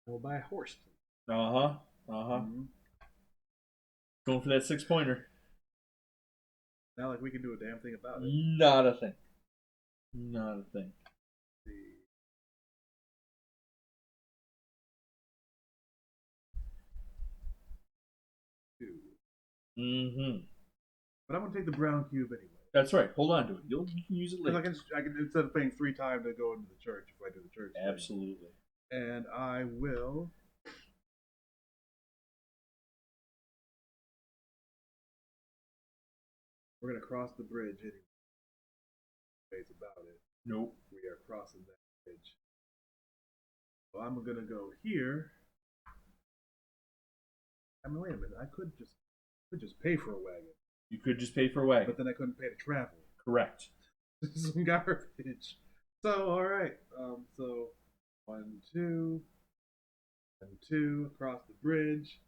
I'll buy a horse, please. Mhm. Going for that 6-pointer. Not like we can do a damn thing about it. Not a thing. Not a thing. Two. Mm-hmm. But I'm gonna take the brown cube anyway. That's right. Hold on to it. You can use it 'Cause later. I can instead of paying 3 times to go into the church if I do the church. thing. Absolutely. And I will. We're gonna cross the bridge anyway. Ways about it. Nope. We are crossing that bridge. So I'm gonna go here. I mean, wait a minute. I could just pay for a wagon, You could just pay for a wagon. but then I couldn't pay to travel. Correct. This is some garbage. So all right. So 1, 2, and 2 across the bridge.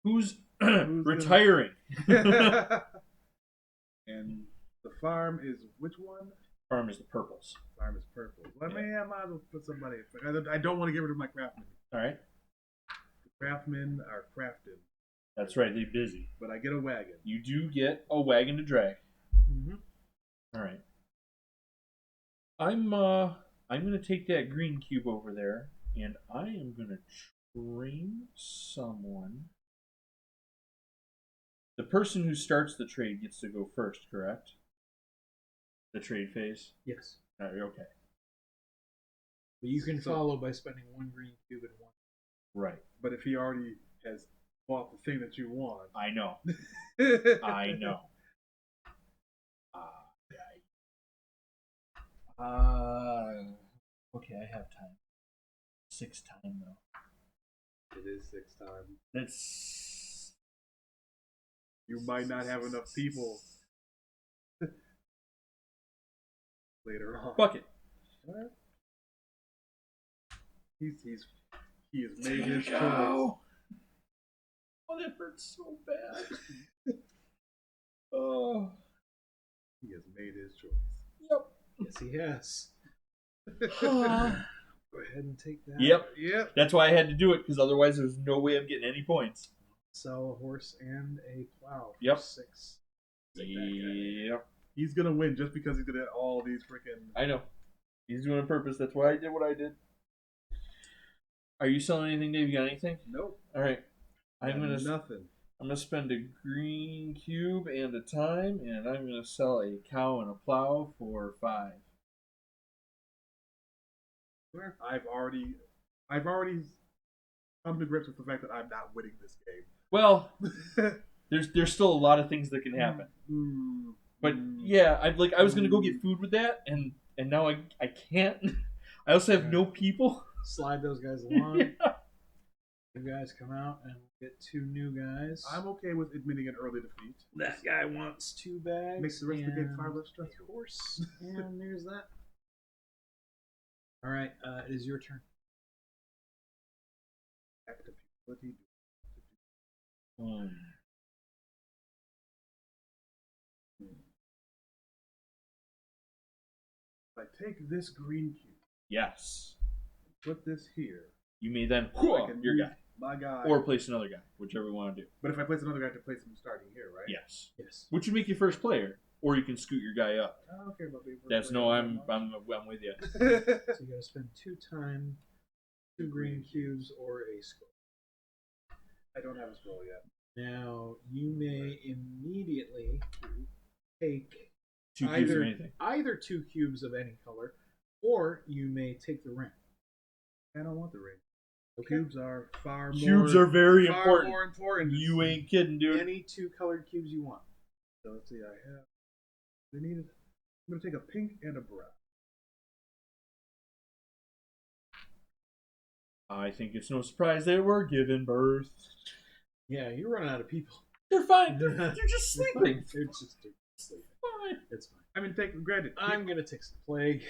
Who's Who's retiring? And the farm is which one? Farm is the purples. Farm is purple. Well, I mean, I might as well put somebody. I don't want to get rid of my craftsmen. All right. The craftsmen are crafted, That's right. They're busy. but I get a wagon. You do get a wagon to drag. Mm-hmm. All right. I'm gonna take that green cube over there, and I am gonna train someone. The person who starts the trade gets to go first, correct? The trade phase. Yes. All right, okay. But you can So- follow by spending 1 green cube and 1. Right. But if he already has bought the thing that you want, I know. I know. Okay, I have time. 6 time though. It is 6 times. That's. You might not have enough people later on. Fuck it. Alright. He has made There you his choice. go. Oh, that hurts so bad. Oh. He has made his choice. Yep. Yes, he has. Yep. Go ahead and take that. Yep. That's why I had to do it, because otherwise there's no way I'm getting any points. Sell a horse and a plow. For Yep. 6. Take that guy. Yep. He's gonna win just because he's gonna get all these freaking. I know. He's doing it on purpose. That's why I did what I did. Are you selling anything, Dave? You got anything? Nope. All right. I'm gonna nothing. I'm gonna spend a green cube and a time, and I'm gonna sell a cow and a plow for 5. I've already come to grips with the fact that I'm not winning this game. Well, there's still a lot of things that can happen. But yeah, I was gonna go get food with that, and now I can't. I also have no people. Slide those guys along. Yeah. You guys come out and get 2 new guys. I'm okay with admitting an early defeat. That guy wants 2 bags. Makes the rest of the game far and less stressful. a horse. And there's that. All right, it is your turn. Active utility. If I take this green cube, Yes. put this here, You may then I can your move guy my guy, or place another guy, whichever you want to do. but if I place another guy, I have to place him starting here, right? Yes. Yes. Which would make you first player, or you can scoot your guy up. I don't care about being first That's player no. that much. I'm with you. So you got to spend 2 time, 2 green cubes, or a scroll. I don't have a scroll yet. Now you may immediately take 2 cubes or either anything. either 2 cubes of any color, or you may take the ring. I don't want the ring. Okay. Cubes are far Cubes more. are very far important. More important. You ain't kidding, dude. Any 2 colored cubes you want. So let's see. I have. They needed. I'm gonna take a pink and a brown. I think it's no surprise they were given birth. Yeah, you're running out of people. They're fine. They're They're just sleeping. They're just sleeping. Fine. It's fine. I mean, granted, I'm gonna take some plague.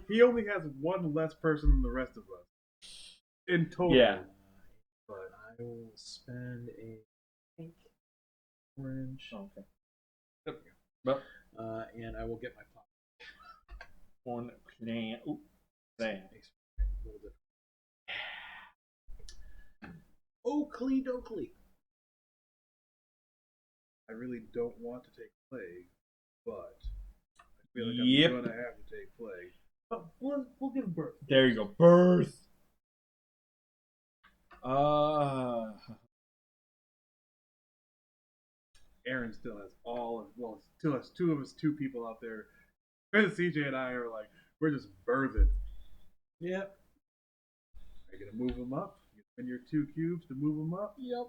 he only has one less person than the rest of us in total. Yeah. But I will spend a pink, orange, Okay. and I will get my pop. One clan. Ooh. Damn. Oakley dokley. I really don't want to take plague, but I feel like Yep. I'm gonna have to take plague. But we'll give birth. There you go. Birth. Aaron still has still has 2 of his 2 people out there. CJ and I are like, we're just birthing. Yep. Are you gonna move them up? You spend your 2 cubes to move them up. Yep.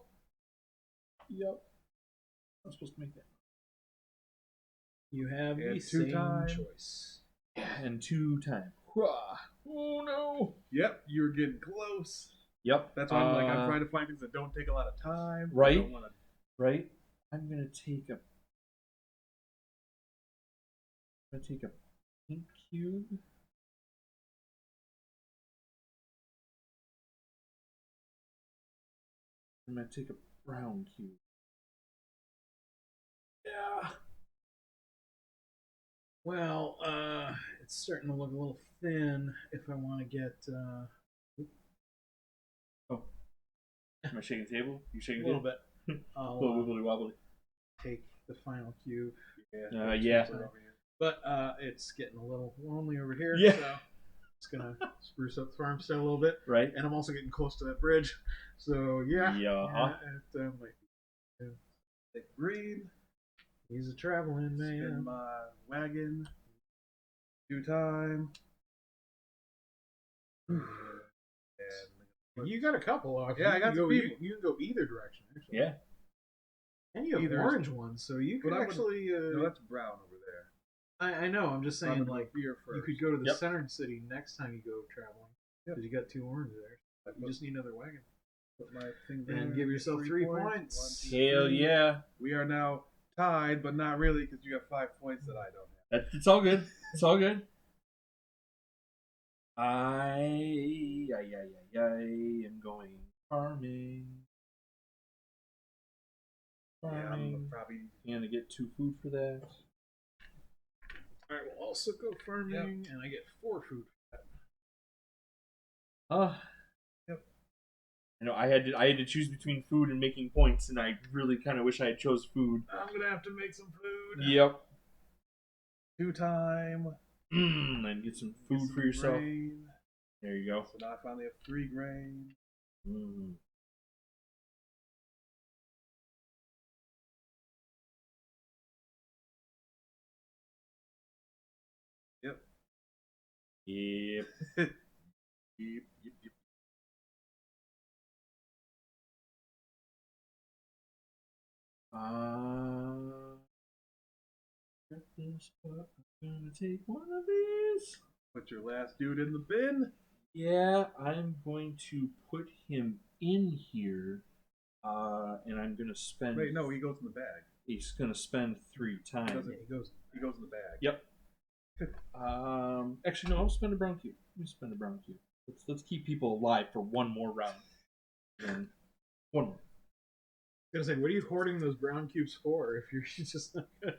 I'm supposed to make that. You have And the 2 same time. choice. And 2 times. Oh no. Yep, you're getting close. Yep. That's why I'm trying to find things that don't take a lot of time. I Right. don't wanna... Right. I'm gonna take a pink cube. I'm gonna take a brown cube. Yeah. Well, it's starting to look a little thin. If I want to get Am I shaking the table? You a shaking the little table? bit, A I'll little wibbly wobbly. take the final cube. Yeah. But it's getting a little lonely over here. Yeah. So it's gonna spruce up the farmstead a little bit, Right. and I'm also getting close to that bridge. So yeah. Yeah. It might be. Take green. He's a traveling Spin man. my wagon. 2 time. And You got a couple of. Yeah, I got you some can go, people. you can go either direction actually. Yeah. And you have Either is- orange ones, so you could But I wouldn't- actually. no, that's brown over there. I know. I'm just I'm saying, gonna like go here first. you could go to the Yep. centered city next time you go traveling because you got 2 orange there. You just need another wagon Put my thing there. and give yourself 3 points. 1, 2, Hell 3. yeah. We are now tied, but not really because you got 5 points that I don't have. It's all good. It's all good. I am going farming. Yeah, I'm Farming. probably. And to get 2 food for that. I will also go farming, and I get 4 food. Yep. I had to choose between food and making points, and I really kind of wish I had chose food. I'm gonna have to make some food. Yep. 2 time. And get some food for yourself. Grain. There you go. So now I finally have 3 grain. Mm. Yep. Yep. Yep. At this spot, I'm gonna take one of these. Put your last dude in the bin. Yeah, I'm going to put him in here, and I'm gonna spend. Wait, no, he goes in the bag. He's gonna spend 3 times. Doesn't he? He goes in the bag. Yep. Actually, no. I'll spend a brown cube. Let me spend a brown cube. Let's keep people alive for one more round. And one more. I was gonna say, what are you hoarding those brown cubes for if you're just not gonna...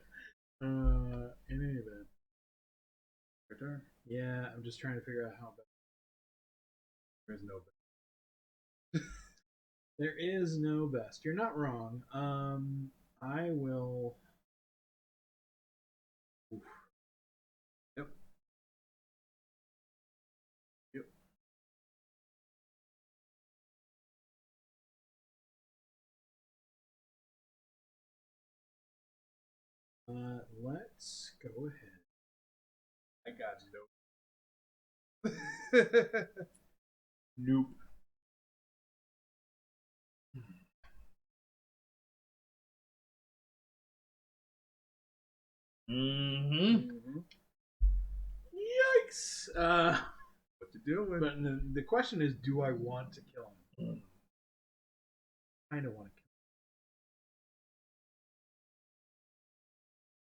in any event. Your turn. Yeah, I'm just trying to figure out how. There's no bag. There is no best. You're not wrong. I will. Oof. Yep. Yep. Let's go ahead. I got no. Nope. Mm-hmm. Yikes! What you doing? But the question is, do I want to kill him? Kind of want to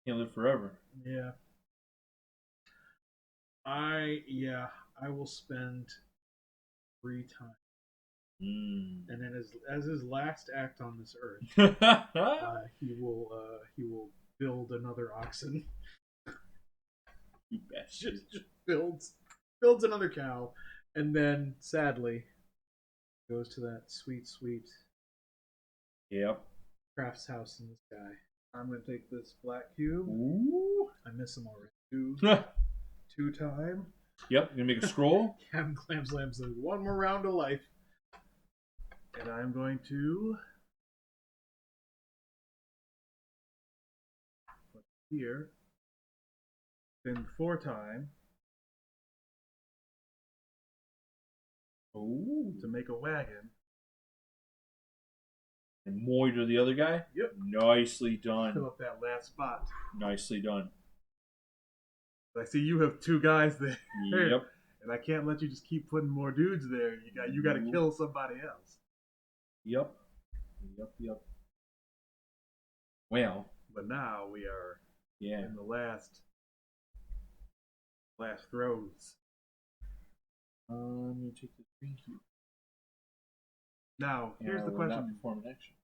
kill Can't live forever. him. Yeah. I will spend 3 times, and then as his last act on this earth, he will build another oxen. You bastard. just builds another cow, and then sadly goes to that sweet Yep. Crafts house in the sky. I'm gonna take this black cube. Ooh. I miss him already. 2 time. Yep. Gonna make a scroll. Captain Clam Slam says, 1 more round of life. And I'm going to put here. Then 4 time Ooh. to make a wagon. And moiter the other guy. Yep. Nicely Fill done. up that last spot. Nicely done. I see you have 2 guys there. Yep. And I can't let you just keep putting more dudes there. You got to kill somebody else. Yep. Well. But now we are Yeah. in the last throws. I'm gonna take this green cube. Now here's the Will not question. perform an action.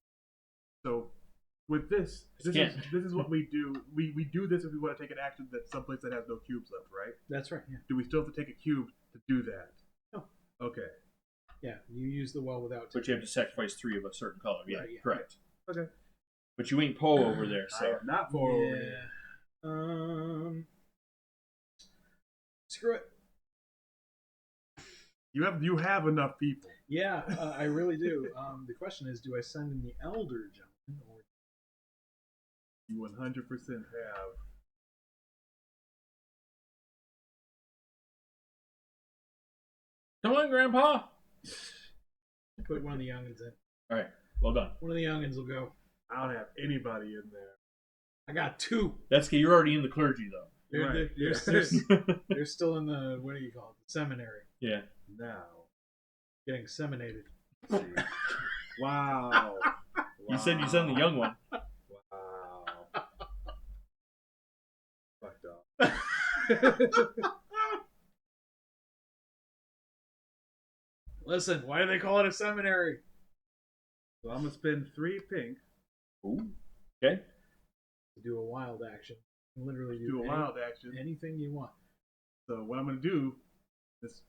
So with this is what we do. We do this if we want to take an action that's someplace that has no cubes left, right? That's right, yeah. Do we still have to take a cube to do that? No. Okay. Yeah, you use the well without... But you have to sacrifice 3 of a certain color. Yeah, Right, yeah. correct. Okay. But you ain't Poe over there, I so. am not for over here. Screw it. You have enough people. Yeah, I really do. The question is, do I send in the elder gentleman or... You 100% have. Come on, Grandpa. Put one of the youngins in. All right. Well done. One of the youngins will go. I don't have anybody in there. I got 2. That's okay. You're already in the clergy, though. They're, Right. they're still in the, what do you call it? The seminary. Yeah. Now. Getting seminated. Let's see. Wow. You said you send the young one. Wow. Fucked up. Listen, why do they call it a seminary? So I'm gonna spend 3 pink. Ooh. Okay. To do a wild action. You can literally do a wild action. anything you want. So what I'm gonna do, this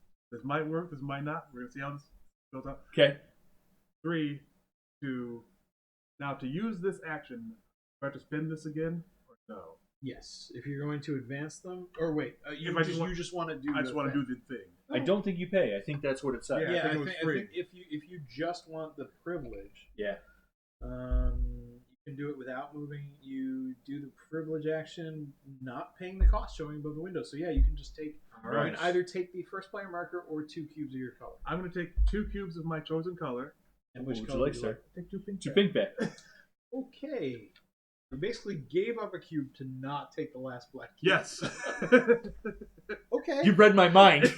might work, this might not. We're gonna see how this goes out. Okay. 3, 2. Now to use this action, do I have to spend this again or no? Yes, if you're going to advance them, or wait, you just want to do. I just want to do the thing. I don't think you pay. I think that's what it said. Yeah. I it was think free. if you just want the privilege, Yeah. you can do it without moving. You do the privilege action, not paying the cost showing above the window. So yeah, you can just take. All You right. can either take the first player marker or 2 cubes of your color. I'm gonna take 2 cubes of my chosen color. And What which would you color like, do sir? Take 2 pink. Two pink back. Okay. You basically gave up a cube to not take the last black cube. Yes. Okay. You read my mind.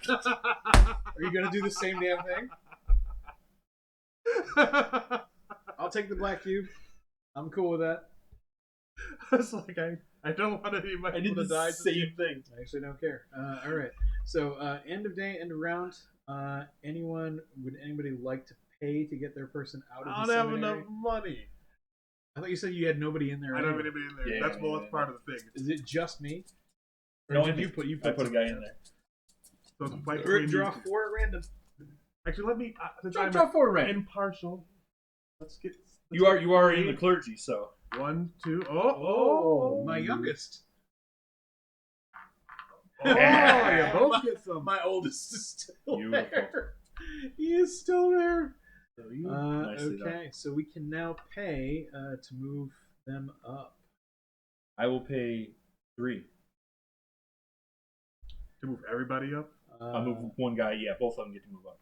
Are you gonna do the same damn thing? I'll take the black cube. I'm cool with that. It's like I don't want any of my I did people the to die. same thing. I actually don't care. All right. So end of day, end of round. Would anybody like to pay to get their person out of I the don't have seminary? enough money. I thought you said you had nobody in there. I don't have anyway. anybody in there. Yeah, That's well, that's part of the thing. Is it just me? Or No, did I you think- put I put a guy in there. So it's a fight Draw between draw these two. 4 at random. Actually, let me. Since Draw I'm 4 red. impartial, let's get. You are in the clergy, so 1, 2. Oh, my youngest. Oh, you both get some. My oldest is still Beautiful. there. He is still there. Nicely done. Okay, so we can now pay to move them up. I will pay 3. To move everybody up. I'll move one guy. Yeah, both of them get to move up.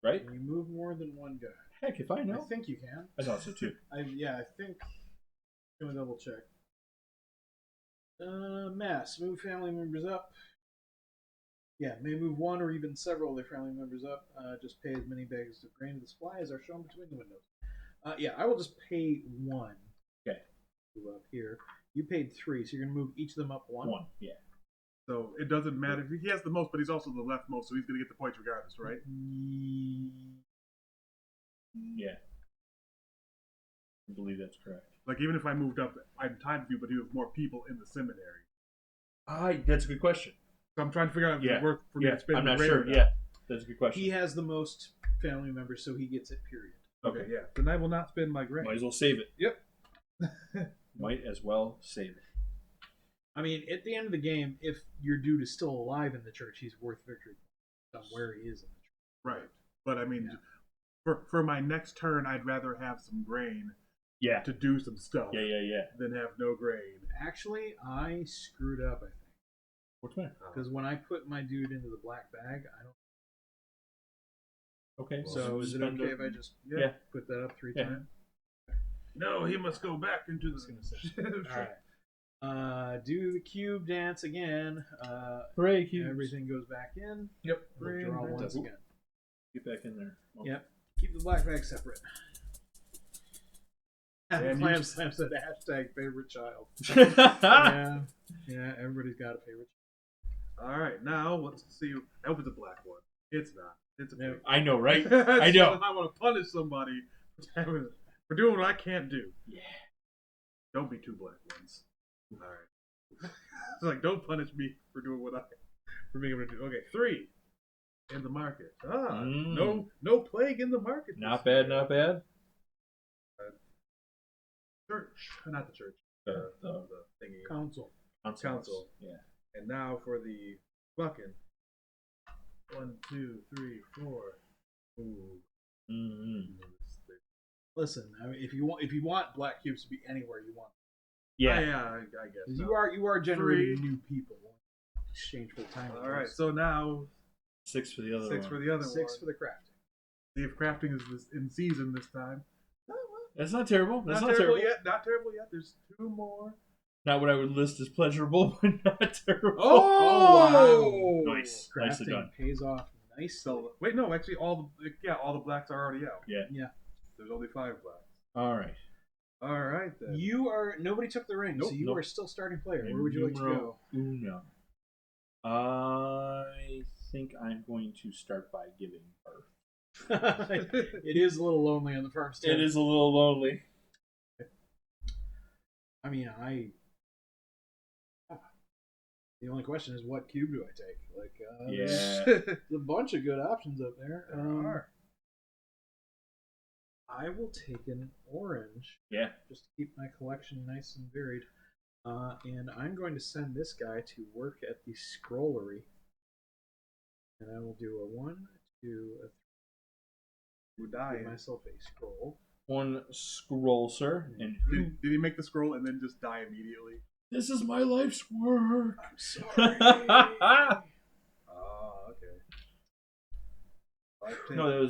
Right? Can you move more than one guy? Heck, if I I know. think you can. I thought so too. I think. I'm gonna double check. Mass, move family members up. Yeah, may move one or even several of their family members up. Just pay as many bags of grain to the supply as are shown between the windows. Yeah, I will just pay 1. Okay. Move up here. You paid 3, so you're gonna move each of them up 1. 1. Yeah. So it doesn't matter. He has the most, but he's also the leftmost, so he's going to get the points regardless, right? Yeah. I believe that's correct. Like, even if I moved up, I'm tied with you, but he was more people in the seminary. That's a good question. So I'm trying to figure out if Yeah. it's worth for me Yeah, to spend I'm the not grade or sure. not. Yeah, that's a good question. He has the most family members, so he gets it. Period. Okay, yeah. Then I will not spend my grade. Might as well save it. Yep. Might as well save it. I mean, at the end of the game, if your dude is still alive in the church, he's worth victory on where he is in the church. Right. But I mean, Yeah. for my next turn, I'd rather have some grain Yeah. to do some stuff Yeah. than have no grain. Actually, I screwed up, I think. What's that? Because when I put my dude into the black bag, I don't. Okay. So is it spend okay a- if I just Yeah. put that up 3 Yeah. times? No, he must go back into the. All right. Do the cube dance again. Hooray, cubes. Everything goes back in. Yep. We'll draw Green, once double. again. Get back in there. Okay. Yep. Keep the black bag separate. And Clam you- Slam said hashtag favorite child. yeah. Yeah, everybody's got a favorite. All right, now let's see. I hope it's a black one. It's not. It's a No. pink. I know, right? I know. I want to punish somebody for doing what I can't do. Yeah. Don't be 2 black ones. All right. It's like, don't punish me for doing for being able to do. Okay, 3 in the market. No plague in the market. Not bad, not bad. Church, not the church. The The thingy. Council. Council. Yeah. And now for the bucking. 1, 2, 3, 4. Ooh. Mm-hmm. Listen, I mean, if you want black cubes to be anywhere you want, Yeah. Yeah, I guess. 'cause so. you are generating 3. new people in exchange for time. All right, so now 6 for the other 6 one. for the other 6 one. for the crafting. See if crafting is in season this time. That's not terrible. That's Not terrible yet. Not terrible yet. There's 2 more. Not what I would list as pleasurable, but not terrible. Oh, wow. Nice. Nicely Crafting done. pays off nicely. So wait, no, actually, all the blacks are already out. Yeah. Yeah. There's only 5 blacks. All right. All right then. Nobody took the ring, so you Nope. are still starting player. Where would you like to go? Uno. I think I'm going to start by giving birth. It is a little lonely on the farmstead. It is a little lonely. I mean, the only question is, what cube do I take? Like, Yeah. there's a bunch of good options up there. There are. I will take an orange. Yeah. Just to keep my collection nice and varied. And I'm going to send this guy to work at the scrollery. And I will do a 1, 2, a 3. Who died? Give myself a scroll. One scroll, sir. And Did he make the scroll and then just die immediately? this is my life's work. I'm sorry. Oh, okay. No, that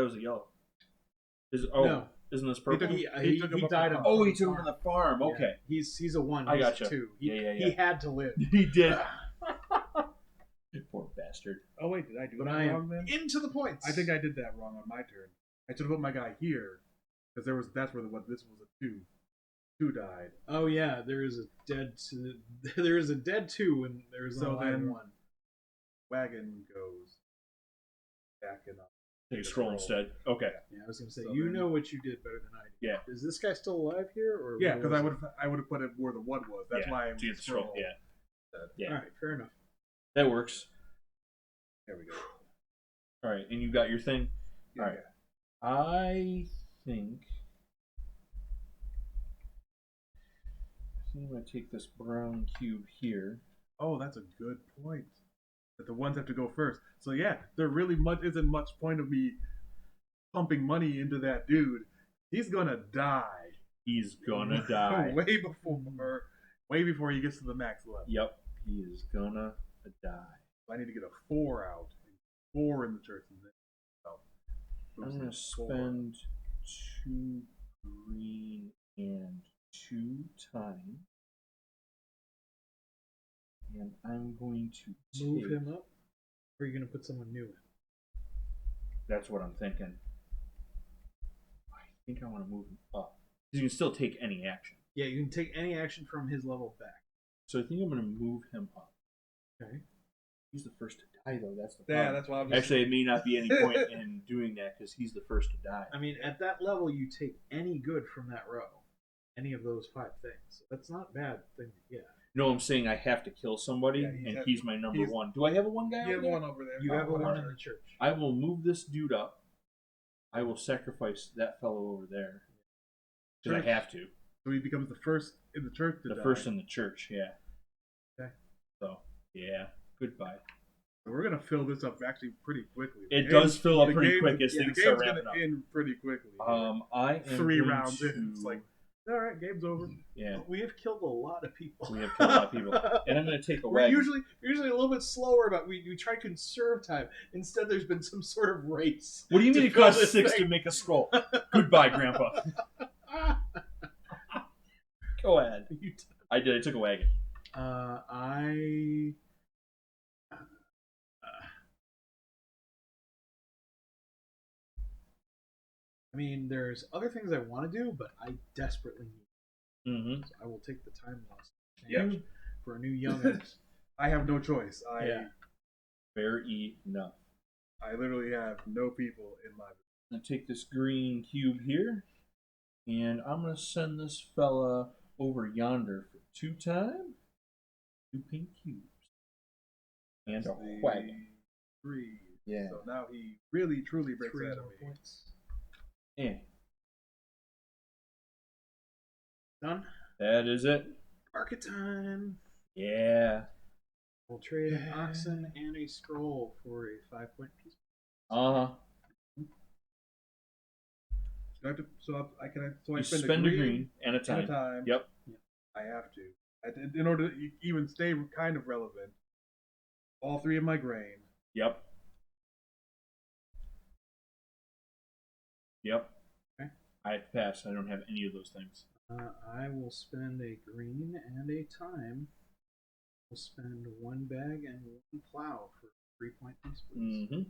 was a yellow. No. Isn't this purple? He He took him up died the on farm. Oh, he took him from the farm. Yeah. Okay. He's a 1. I He's gotcha. a 2. Yeah. He had to live. He did. Poor bastard. Oh wait, did I do But that I wrong am then? into the points. I think I did that wrong on my turn. I should have put my guy here because that's where this was a 2. 2 died. Oh yeah, there is a dead 2, and there is So a live then- 1. Wagon goes back in up. Take a scroll instead. Okay. Yeah, I was gonna say So you then- know what you did better than I did. Yeah. Is this guy still alive here, or Yeah, where because was I would have put it where the 1 was. That's Yeah, why I to get the scroll. Yeah. he? Yeah. All right, fair enough. That works. There we go. All right, and you got your thing. Yeah, All right. I think I'm gonna take this brown cube here. Oh, that's a good point. That the ones have to go first. So yeah, there really isn't much point of me pumping money into that dude. He's gonna die. He's gonna die. way before he gets to the max level. Yep, he is gonna die. I need to get a 4 out, 4 in the church, and then I'm gonna spend 2 green and 2 time, and I'm going to Move take. him up, or are you gonna put someone new in? That's what I'm thinking. I think I want to move him up. 'Cause you can still take any action. Yeah, you can take any action from his level back. So I think I'm going to move him up. Okay. He's the first to die, though. That's the Yeah, problem. that's why I'm just Actually, it may not be any point in doing that because he's the first to die. I mean, at that level, you take any good from that row, any of those 5 things. That's not a bad thing to get. No, I'm saying I have to kill somebody, Yeah, and he's my number he's- 1. Do I have a 1 guy You over have there? one over there. You have a 1 in Alright. the church. I will move this dude up. I will sacrifice that fellow over there. Because I Church. have to. So he becomes the first in the church to The die. first in the church, yeah. Okay. So, yeah. Goodbye. So we're gonna fill this up actually pretty quickly. The It game- does fill up the pretty game- quick as yeah, things the start game's wrapping gonna up. end pretty quickly. I am 3 going rounds to... in, it's like, all right, game's over. Yeah. We have killed a lot of people. We have killed a lot of people. And I'm going to take a We're wagon. usually a little bit slower, but we try to conserve time. Instead, there's been some sort of race. What do you mean to it fill costs this 6 thing. to make a scroll? Goodbye, Grandpa. Go ahead. I did. I took a wagon. I mean, there's other things I want to do, but I desperately need. Mm-hmm. So I will take the time loss Yep. for a new young. I have no choice. Fair enough. I literally have no people in my. I'm going to take this green cube here, and I'm going to send this fella over yonder for 2 time, 2 pink cubes, and a the wagon. 3. Yeah. So now he really truly breaks 3 out of more me. points. Yeah. Done. That is it. Market time. Yeah. We'll trade an oxen and a scroll for a 5-point piece. Uh-huh. So I You spend spend a a green and a at time. a time. Yep. I have to. In order to even stay kind of relevant, all 3 of my grain. Yep. Yep. Okay. I pass. I don't have any of those things. I will spend a green and a time. We'll spend 1 bag and 1 plow for 3-point piece, please. Mm-hmm.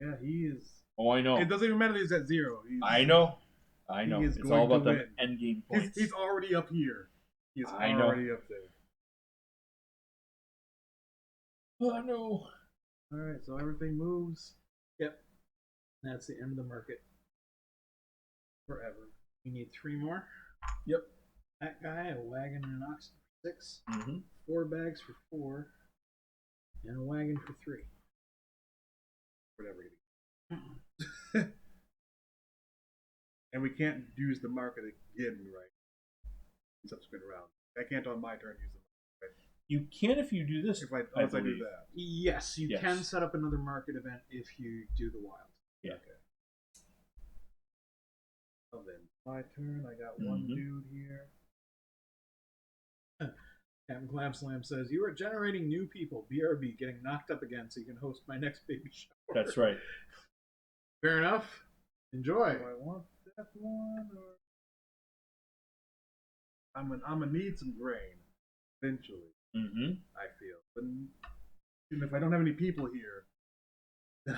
Yeah, he is. Oh, I know. It doesn't even matter that he's at 0. I know. I know. He is It's going all about to them win. end game points. He's already up here. He's I know. already up there. Oh, no. All right, so everything moves Yep. That's the end of the market. forever. You need 3 more. Yep. That guy, a wagon and an oxen for 6, Mm-hmm. 4 bags for 4, and a wagon for 3. Whatever it is. And we can't use the market again, right? In subsequent rounds. I can't on my turn use the market. You can if you do this. Once I do believe. that. Yes, you Yes. can set up another market event if you do the wild. Yeah. Okay. Well then, my turn. I got one Mhm. dude here. Captain Clamslam says, "You are generating new people. BRB, getting knocked up again so you can host my next baby shower." That's right. Fair enough. Enjoy. Do I want that one or I'm gonna need some grain eventually. Mm-hmm. I feel, but even if I don't have any people here, then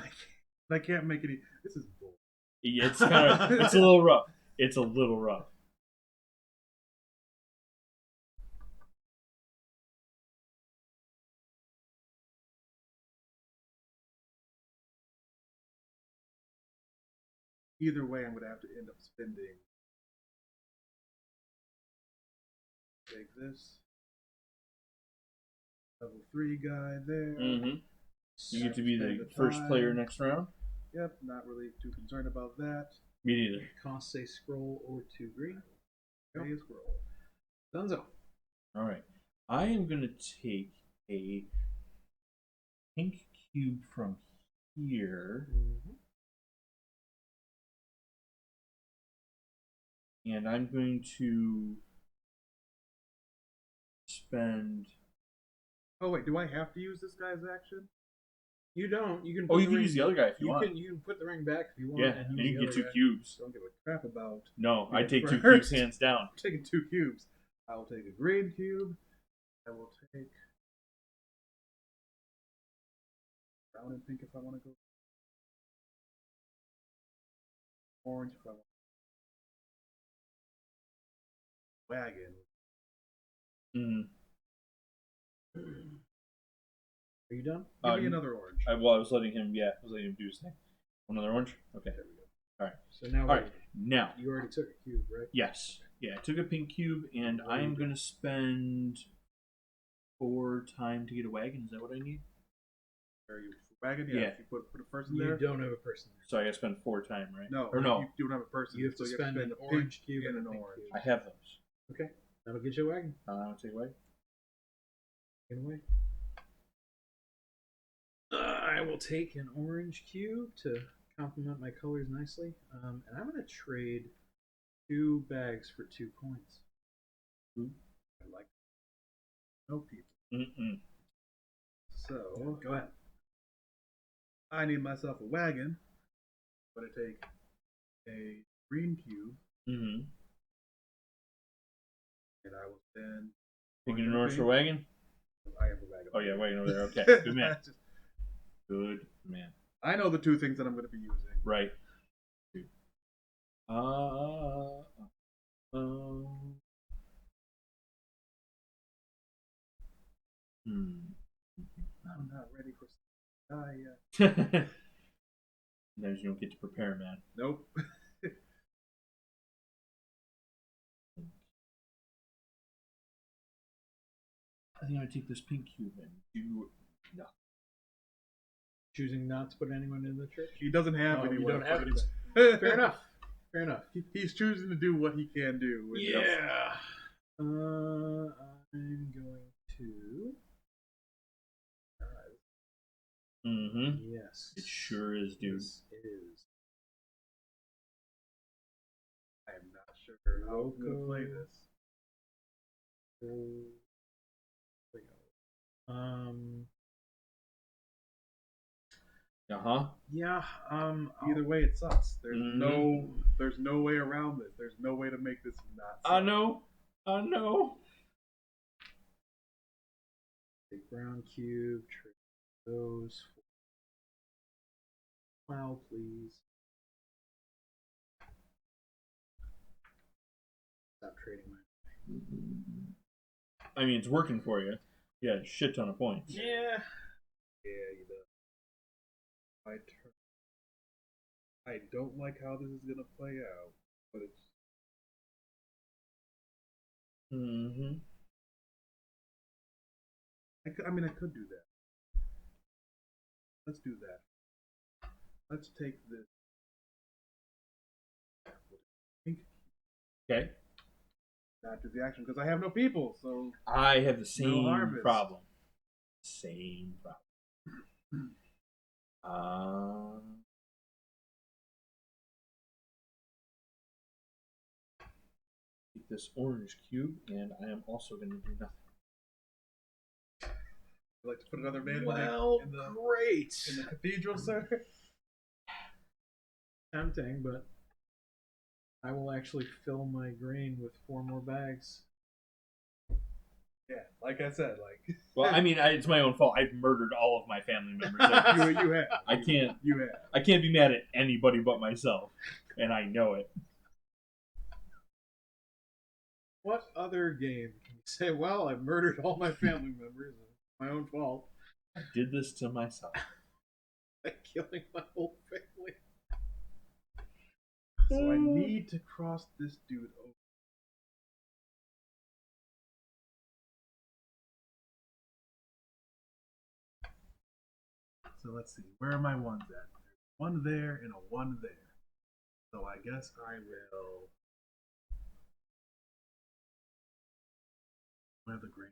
I can't make any. This is bull. It's kind of it's a little rough. It's a little rough. Either way, I'm gonna have to end up spending. Take this level 3 guy there. Mm-hmm. You get to be Spend the the first time. player next round. Yep, not really too concerned about that. Me neither. Costs a scroll or 2 green. Pay a scroll. Dunzo. All right. I am gonna take a pink cube from here, and I'm going to spend. Oh wait, do I have to use this guy's action? You don't. You can. Oh, put you can ring, use the other guy if you, You want. can. You can put the ring back if you want. Yeah, and use you the can get other 2 guy. cubes. Don't give a crap about No, I Yeah, take 2 first. cubes hands down. I'm taking 2 cubes. I will take a green cube. I will take brown and pink if I want to go. Orange if I want. Wagon. Mm. Are you done? Give me another orange. I was letting him. Yeah, I was letting him do his thing. Another orange. Okay. There we go. All right. So now. All right. Now. You already took a cube, right? Yes. Yeah, I took a pink cube, and I am going to spend 4 time to get a wagon. Is that what I need? Are you wagon? Yeah. If you put a person You there. don't have a person there. So I got to spend 4 time, right? No. Or no? You don't have a person. You have to so spend an a pink orange cube and an a pink orange. cube. I have those. Okay, that'll get you a wagon. I'll take a wagon. Get away. I will take an orange cube to complement my colors nicely, and I'm going to trade 2 bags for 2 coins. I like no people. Mm-mm. So Go ahead. I need myself a wagon. I'm gonna take a green cube Mm-hmm. and I will spend. Picking an orange for wagon? I have a wagon. Oh, yeah, wagon over there. Okay. Good man. Good man. I know the 2 things that I'm going to be using. Right. I'm not ready for yet. Sometimes you don't get to prepare, man. Nope. I think I'm gonna take this pink cube and do nothing. Choosing not to put anyone in the church? He doesn't have Oh, you anyone. don't have to anyone. put Fair enough. Fair enough. He's choosing to do what he can do. with this. Yeah. I'm going to. Mm-hmm. Yes. It sure is, dude. Yes, it is. I am not sure how I'm going to play this. Uh-huh. Yeah. Either way, it sucks. There's Mhm. there's no way around this. There's no way to make this not. Suck. I know. Big brown cube. Trade those. Wow, please. Stop trading my. I mean, it's working for you. Yeah, a shit ton of points. Yeah. Yeah, you know. My turn. I don't like how this is gonna play out, but it's Mm-hmm. I could do that. Let's do that. Let's take this. Okay. Not do the action because I have no people. So I have the same harvest. problem. Same problem. Take this orange cube, and I am also going to do nothing. I'd like to put another man Well, in the great. in the cathedral, sir. Tempting, but I will actually fill my grain with 4 more bags. Yeah, like I said, like Well, I mean, it's my own fault. I've murdered all of my family members. you have. I can't. You have. I can't be mad at anybody but myself, and I know it. What other game can you say, well, I've murdered all my family members, and it's my own fault I did this to myself. by killing my whole family? So I need to cross this dude over. So let's see, where are my ones at? There's one there and a one there. So I guess I will. Where the green?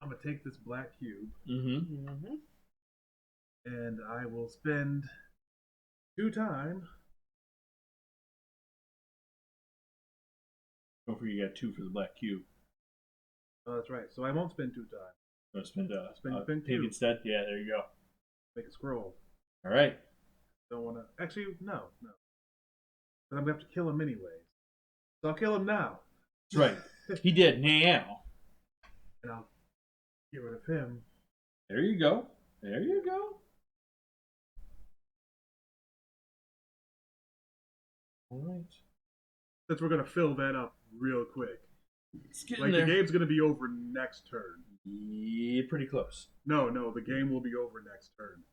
I'm gonna take this black cube Mm-hmm. and I will spend 2 time. Don't forget you got 2 for the black cube. Oh, that's right. So I won't spend 2 time. Want to spend Spend pig cube. instead? Yeah, there you go. Make a scroll. All right. Don't want to. Actually, no. But I'm gonna have to kill him anyways. So I'll kill him now, That's right. He did now. and I'll get rid of him. There you go. There you go. All right. Since we're gonna fill that up real quick. Let's get Like in there. the game's gonna be over next turn. Yeah, pretty close. No, the game will be over next turn.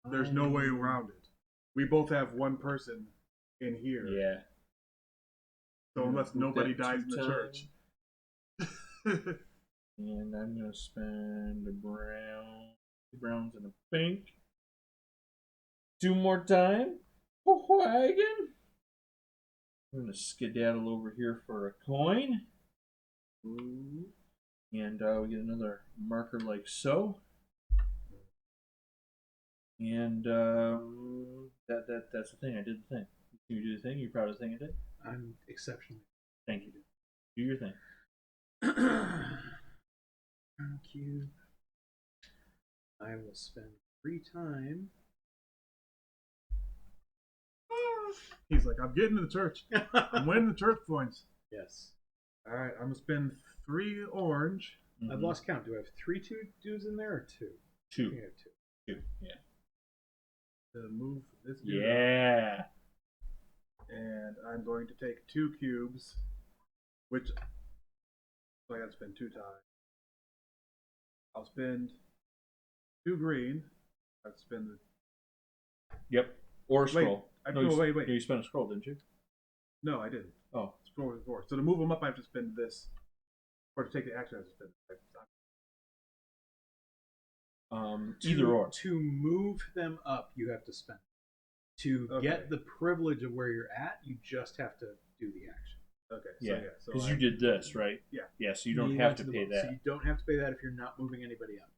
There's no way around it. We both have one person in here. Yeah. So unless Move nobody that dies in 2 the church. And I'm gonna spend a brown, 2 browns and a pink. 2 more time. Wagon. I'm gonna skedaddle over here for a coin. Ooh. And we get another marker like so. And that's the thing. I did the thing. You do the thing. You proud of the thing I did? I'm exceptionally. Thank you. Do your thing. Brown cube. I will spend 3 time. He's like, I'm getting to the church. I'm winning the church points. Yes. Alright, I'm gonna spend 3 orange. I've lost count. Do I have 3 dudes in there or 2? 2. I think I have 2. 2. Yeah. To move this dude Yeah. up. And I'm going to take 2 cubes, which so I gotta spend 2 time. I'll spend 2 green. I'll spend the Yep. Or a scroll. wait. You spent a scroll, didn't you? No, I didn't. Oh. Scroll before. So to move them up, I have to spend this. Or to take the action, I have to spend Either or. To move them up, you have to spend. To get the privilege of where you're at, you just have to do the action. Okay. Yeah. So Because you did this, right? Yeah. Yeah, so you don't You have went to the pay book, that. So you don't have to pay that if you're not moving anybody up.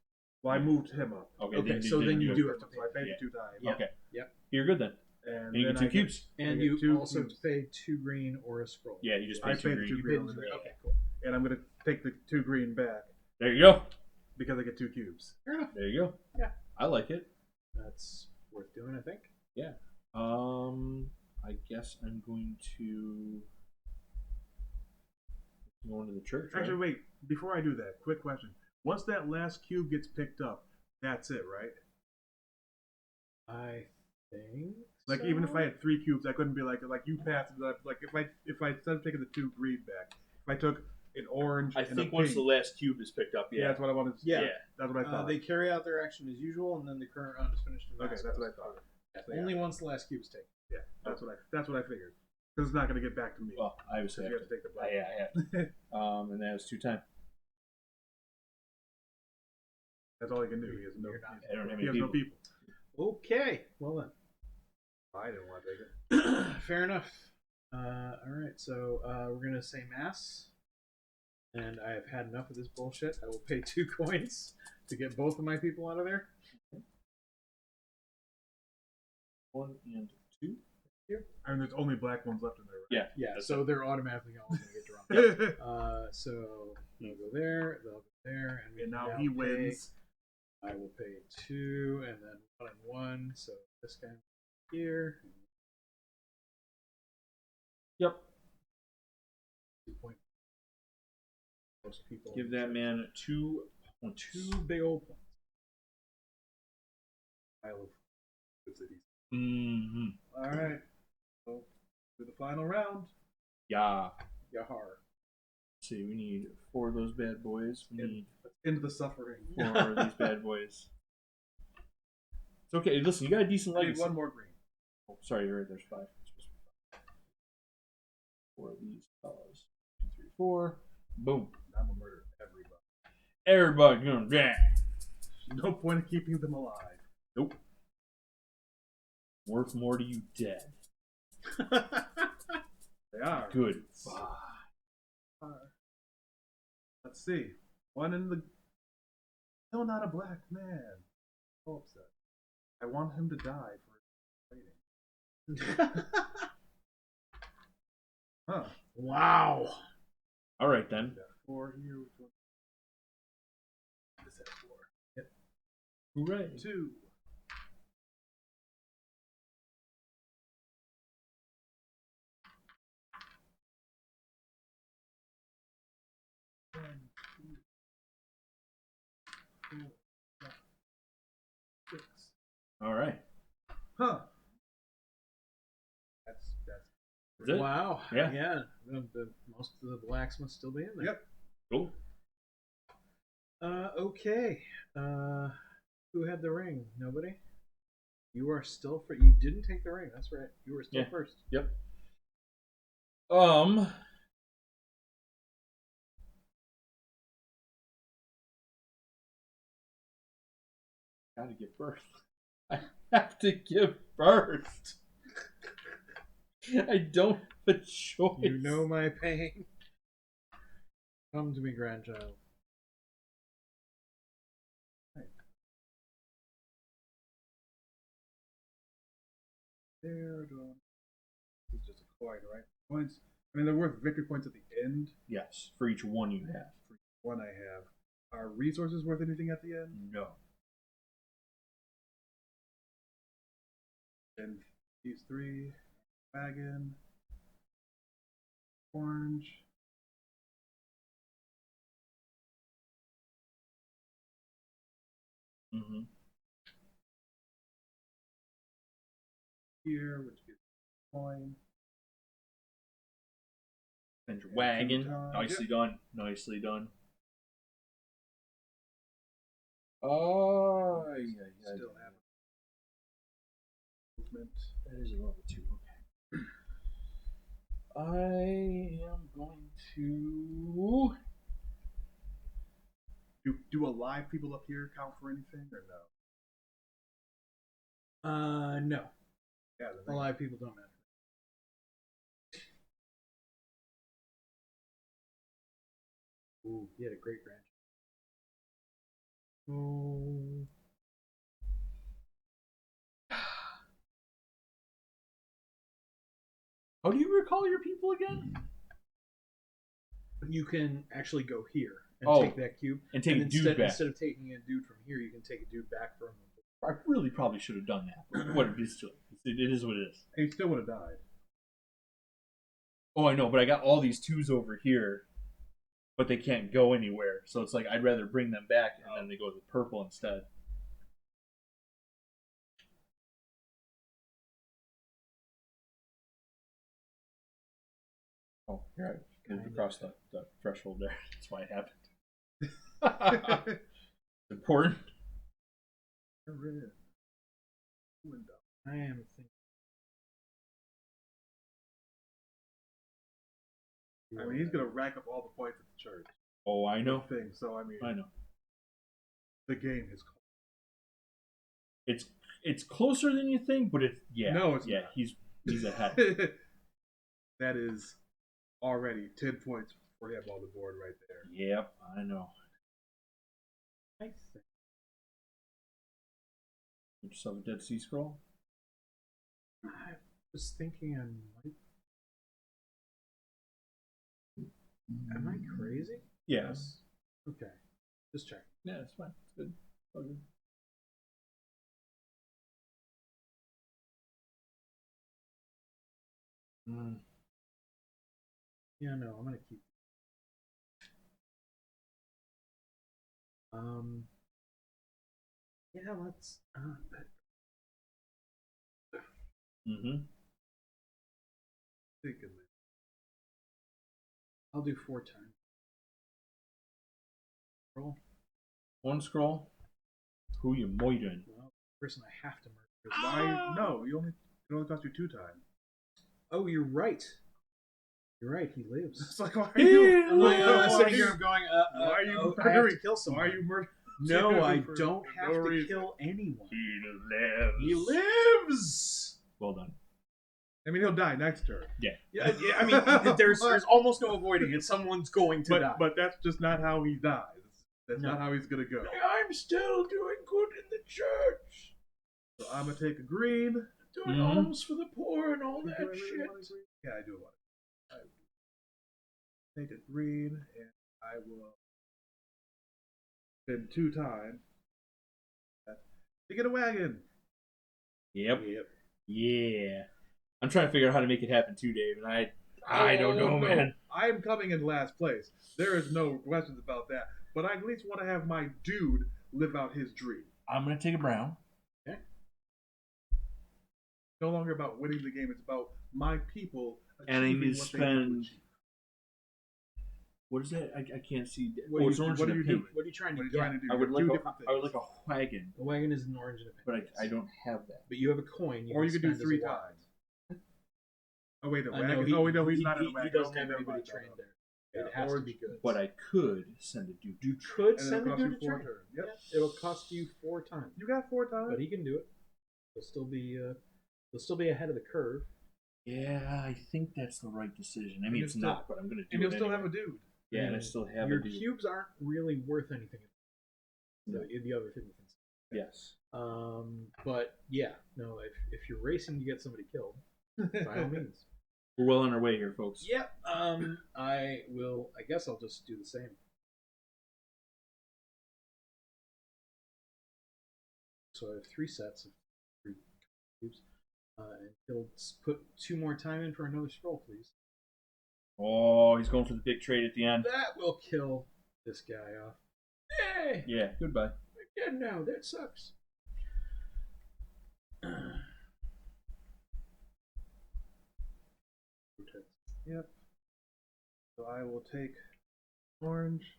Well, I moved him up. Okay, so then you do have to pay. So I paid Yeah. 2 times. Yep. Okay. Yep. You're good then. And You then get 2 I cubes. And I get you 2 also cubes. pay 2 green or a scroll. Yeah, you just I paid 2 paid green. 2 You green paid on 2 the green. back. Okay, cool. And I'm gonna take the 2 green back There you go. because I get 2 cubes. Fair enough. There you go. Yeah. I like it. That's worth doing, I think. Yeah. I guess I'm going to go into the church. Right? Actually, wait. Before I do that, quick question. Once that last cube gets picked up, that's it, right? I think. Like so. even if I had 3 cubes, I couldn't be like you passed it. Like if I instead of taking the 2 green back, if I took an orange I and think a once pink, the last cube is picked up, yeah, that's what I wanted. To, Yeah. that's what I thought. They carry out their action as usual, and then the current round is finished. And Okay, last that's what I goes. thought. Yeah, So, yeah. only once the last cube is taken. Yeah, that's what I figured. Because it's not going to get back to me. Well, I was Because you have to take the black. yeah, I have to. And that was 2 times. That's all he can do. He has no. I don't have He any has no people. people. Okay, well then. I didn't want to take it. Fair enough. All right, so we're gonna say mass, and I have had enough of this bullshit. I will pay 2 coins to get both of my people out of there. 1 and 2. I mean, there's only black ones left in there, right? Yeah. Yeah, so they're automatically all gonna get drawn. Yeah. So they'll go there, they'll go there, and, we And can now he pay- wins. I will pay 2, and then 1 and 1. So this guy here. Yep. 2 point. Most people Give that man 2 points. 2 big old points. Pile of goods that he's. Mm-hmm. All right. So to the final round. Yeah. Yahar. See, we need 4 of those bad boys. We need Into the suffering. 4 of these bad boys. It's okay. Listen, you got a decent I need legacy. 1 more green. Oh, sorry, you're right. There's 5. It's supposed to be 5. 4 of these fellas. 2, 3, 4. Boom. I'm gonna murder everybody. Everybody gonna die. No point in keeping them alive. Nope. Worth more to you dead. They are. Good. Let's see. 1 in the. Still not a black man. So upset. I want him to die for waiting. Huh. Wow. All right then. We got 4 here. Which one? This has 4. Yep. Hooray. 2. One, 2, 4, 5, 6. All right. Huh. That's Is it? Wow. Yeah. Yeah. Most of the blacks must still be in there. Yep. Cool. Okay. Who had the ring? Nobody? You are still for. You didn't take the ring. That's right. You were still Yeah. first. Yep. Gotta give birth. I have to give birth. I don't have a choice. You know my pain. Come to me, grandchild. there. It's just a coin, right? Points. I mean, they're worth victory points at the end. Yes, for each one you have. For one I have. Are resources worth anything at the end? No. And these 3. Wagon. Orange. Mm-hmm. Here, which gives coin. And your wagon. times. Nicely done. Nicely done. Oh, yeah. Still have movement. That is a level 2. Okay. I am going to. Do alive people up here count for anything or no? No. Yeah, then Alive people don't matter. Ooh, he had a great grandchild. Oh. How do you recall your people again? You can actually go here and Oh, take that cube. and take a dude instead, back. Instead of taking a dude from here, you can take a dude back from. I really probably should have done that. But what it is to it. It is what it is. he still would have died. Oh, I know, but I got all these 2s over here, but they can't go anywhere. So it's like I'd rather bring them back and then they go to purple instead. Oh, here I moved across the threshold there. That's why it happened. Important. Red. Window. I am thinking. I mean, he's gonna rack up all the points at the church. Oh, I know. Thing. So I mean, I know. the game is. It's closer than you think, but it's No, it's yeah. not. He's ahead. That is already 10 points for him on the board right there. Yep, I know. I think. You just have a Dead Sea Scroll. I was thinking I might. Am I crazy? Yes. Okay. Just check. Yeah, it's fine. It's good. All good. Yeah, no, I'm gonna keep. Yeah, let's. Mm-hmm. Thinking, I'll do 4 times. Roll. One scroll. Who you moiding? Well, the person I have to murder. Is why? No, it only cost you 2 times. Oh, you're right. You're right. He lives. It's like, why are you? I'm like, why sitting are here, you- I'm going. why are you I have to murdering? kill someone. Why are you murdering? No, I For don't have no to reason. kill anyone. He lives. He lives. Well done. I mean, he'll die next turn. Yeah. I mean, there's almost no avoiding it. Someone's going to die. But that's just not how he dies. That's No. not how he's gonna go. I'm still doing good in the church. So I'm gonna take a green. Doing alms for the poor and all Do that I really shit. want a green? Yeah, I do want it. I take a green, and I will spend 2 times to get a wagon. Yep. Yeah. I'm trying to figure out how to make it happen too, Dave, and I don't know, no. man. I am coming in last place. There is no questions about that. But I at least want to have my dude live out his dream. I'm gonna take a brown. No longer about winning the game. It's about my people And I achieving need to what they want spend- achieve. What is that? I can't see. What Oh, are it's you- orange what and are you pink. doing? What are you trying What to are you get? trying to do? I would You like have 2 a, different things. I would like a wagon, The wagon is an orange and a pink. but I don't have that. But you have a coin. Or you could do spend as 3 a wagon. times. Oh wait, the No, wagon. he, oh wait, no, he's he, not in he, a wagon. he doesn't Okay, have never anybody mind. trained there. Yeah, It has to orange, be good. But I could send a dude. You could And send it'll a cost dude you to 4 train. turns. Yep. Yeah, it'll cost you 4 times. You got 4 times. But he can do it. He'll still be ahead of the curve. Yeah, I think that's the right decision. I mean, you'll it's still- not, but I'm gonna do and it you'll still anyway. have a dude. Yeah, and I still have Your a dude. cubes aren't really worth anything. No. The other thing you can say. Yes. But yeah, no. If you're racing to get somebody killed, by all means. We're well on our way here, folks. Yep. I will. I guess I'll just do the same. So I have 3 sets of 3 cubes. And he'll put 2 more time in for another scroll, please. Oh, he's going for the big trade at the end. That will kill this guy off. Hey, Yeah, goodbye. we're dead now. That sucks. Yep. So I will take orange.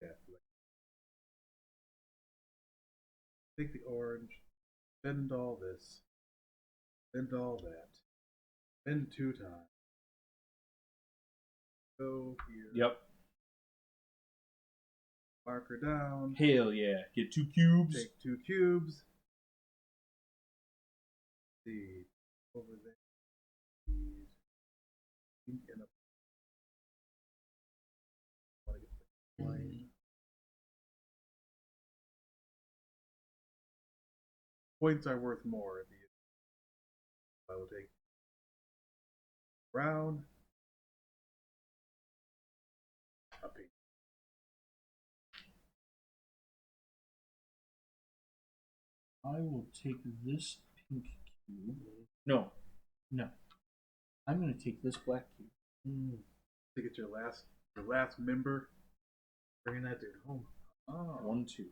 Yeah. Take the orange. Spend all this. Spend all that. Spend 2 times. Go here. Yep. Marker down. Hell yeah. Get 2 cubes. Take 2 cubes. See over there. Pink and a want to get the line. Points are worth more at the end. I will take brown, a pink. I will take this pink cube. No. I'm going to take this black cube. To get your last member. Bringing that dude home. Oh. 1, 2.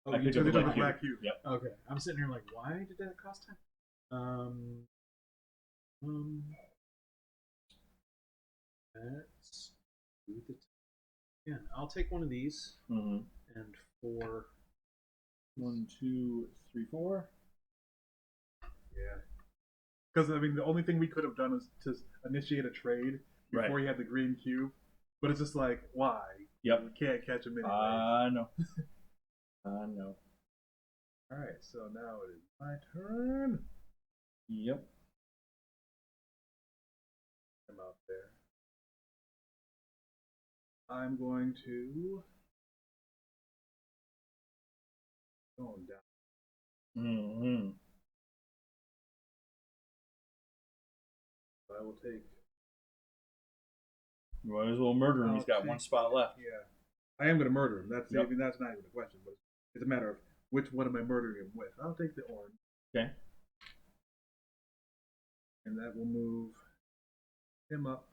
Oh, I you picked took up it a to black the cube. black cube. Yep. Okay, I'm sitting here like, why did that cost time? Let's do the. Yeah, I'll take one of these, Mm-hmm. and for 1, 2, 3, 4. Yeah. Because, I mean, the only thing we could have done is to initiate a trade before Right. he had the green cube. But it's just like, why? Yep. We can't catch him anyway. I know. I know. Alright, so now it is my turn. Yep. I'm out there. I'm going to. Going down. Mm-hmm. I will take. You might as well murder him. He's got one spot left. Yeah. I am going to murder him. That's Yep. even, that's not even a question. But it's a matter of which one am I murdering him with. I'll take the orange. Okay. And that will move him up.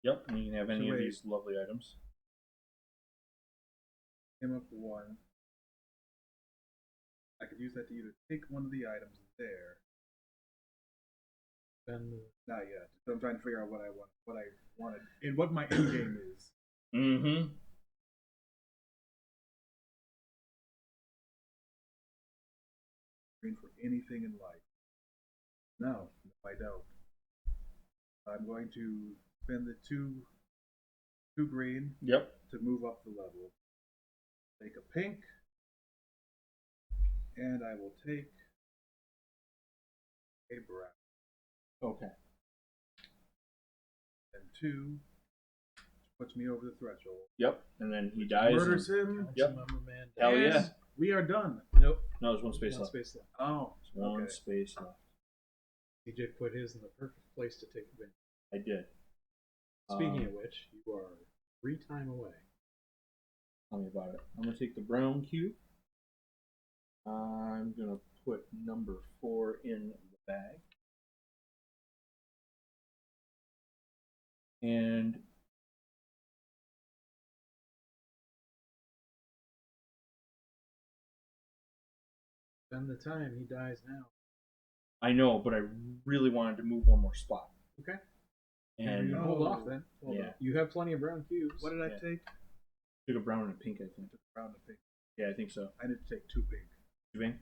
Yep. And you can have any So of wait. these lovely items. Him up to 1. I could use that to either take one of the items there. Spend Not yet. So I'm trying to figure out what I wanted, and what my end game is. Mm-hmm. Green for anything in life. No, I don't. I'm going to spend the two green Yep. to move up the level. Take a pink, and I will take a brown. Okay. And 2 puts me over the threshold. Yep. And then he dies. Murders him. Yep. Lumber Man. Hell and yeah. We are done. Nope. No, there's one space One left. space left. Oh, There's one okay. space left. DJ put his in the perfect place to take advantage. I did. Speaking of which, you are 3 time away. Tell me about it. I'm gonna take the brown cube. I'm gonna put number 4 in the bag. And Spend the time. He dies now. I know, but I really wanted to move one more spot. Okay. And You hold off then. Hold Yeah. on. You have plenty of brown cubes. What did I Yeah. take? took a brown and a pink, I think. Brown and pink. Yeah, I think so. I need to take 2 pink. You mean?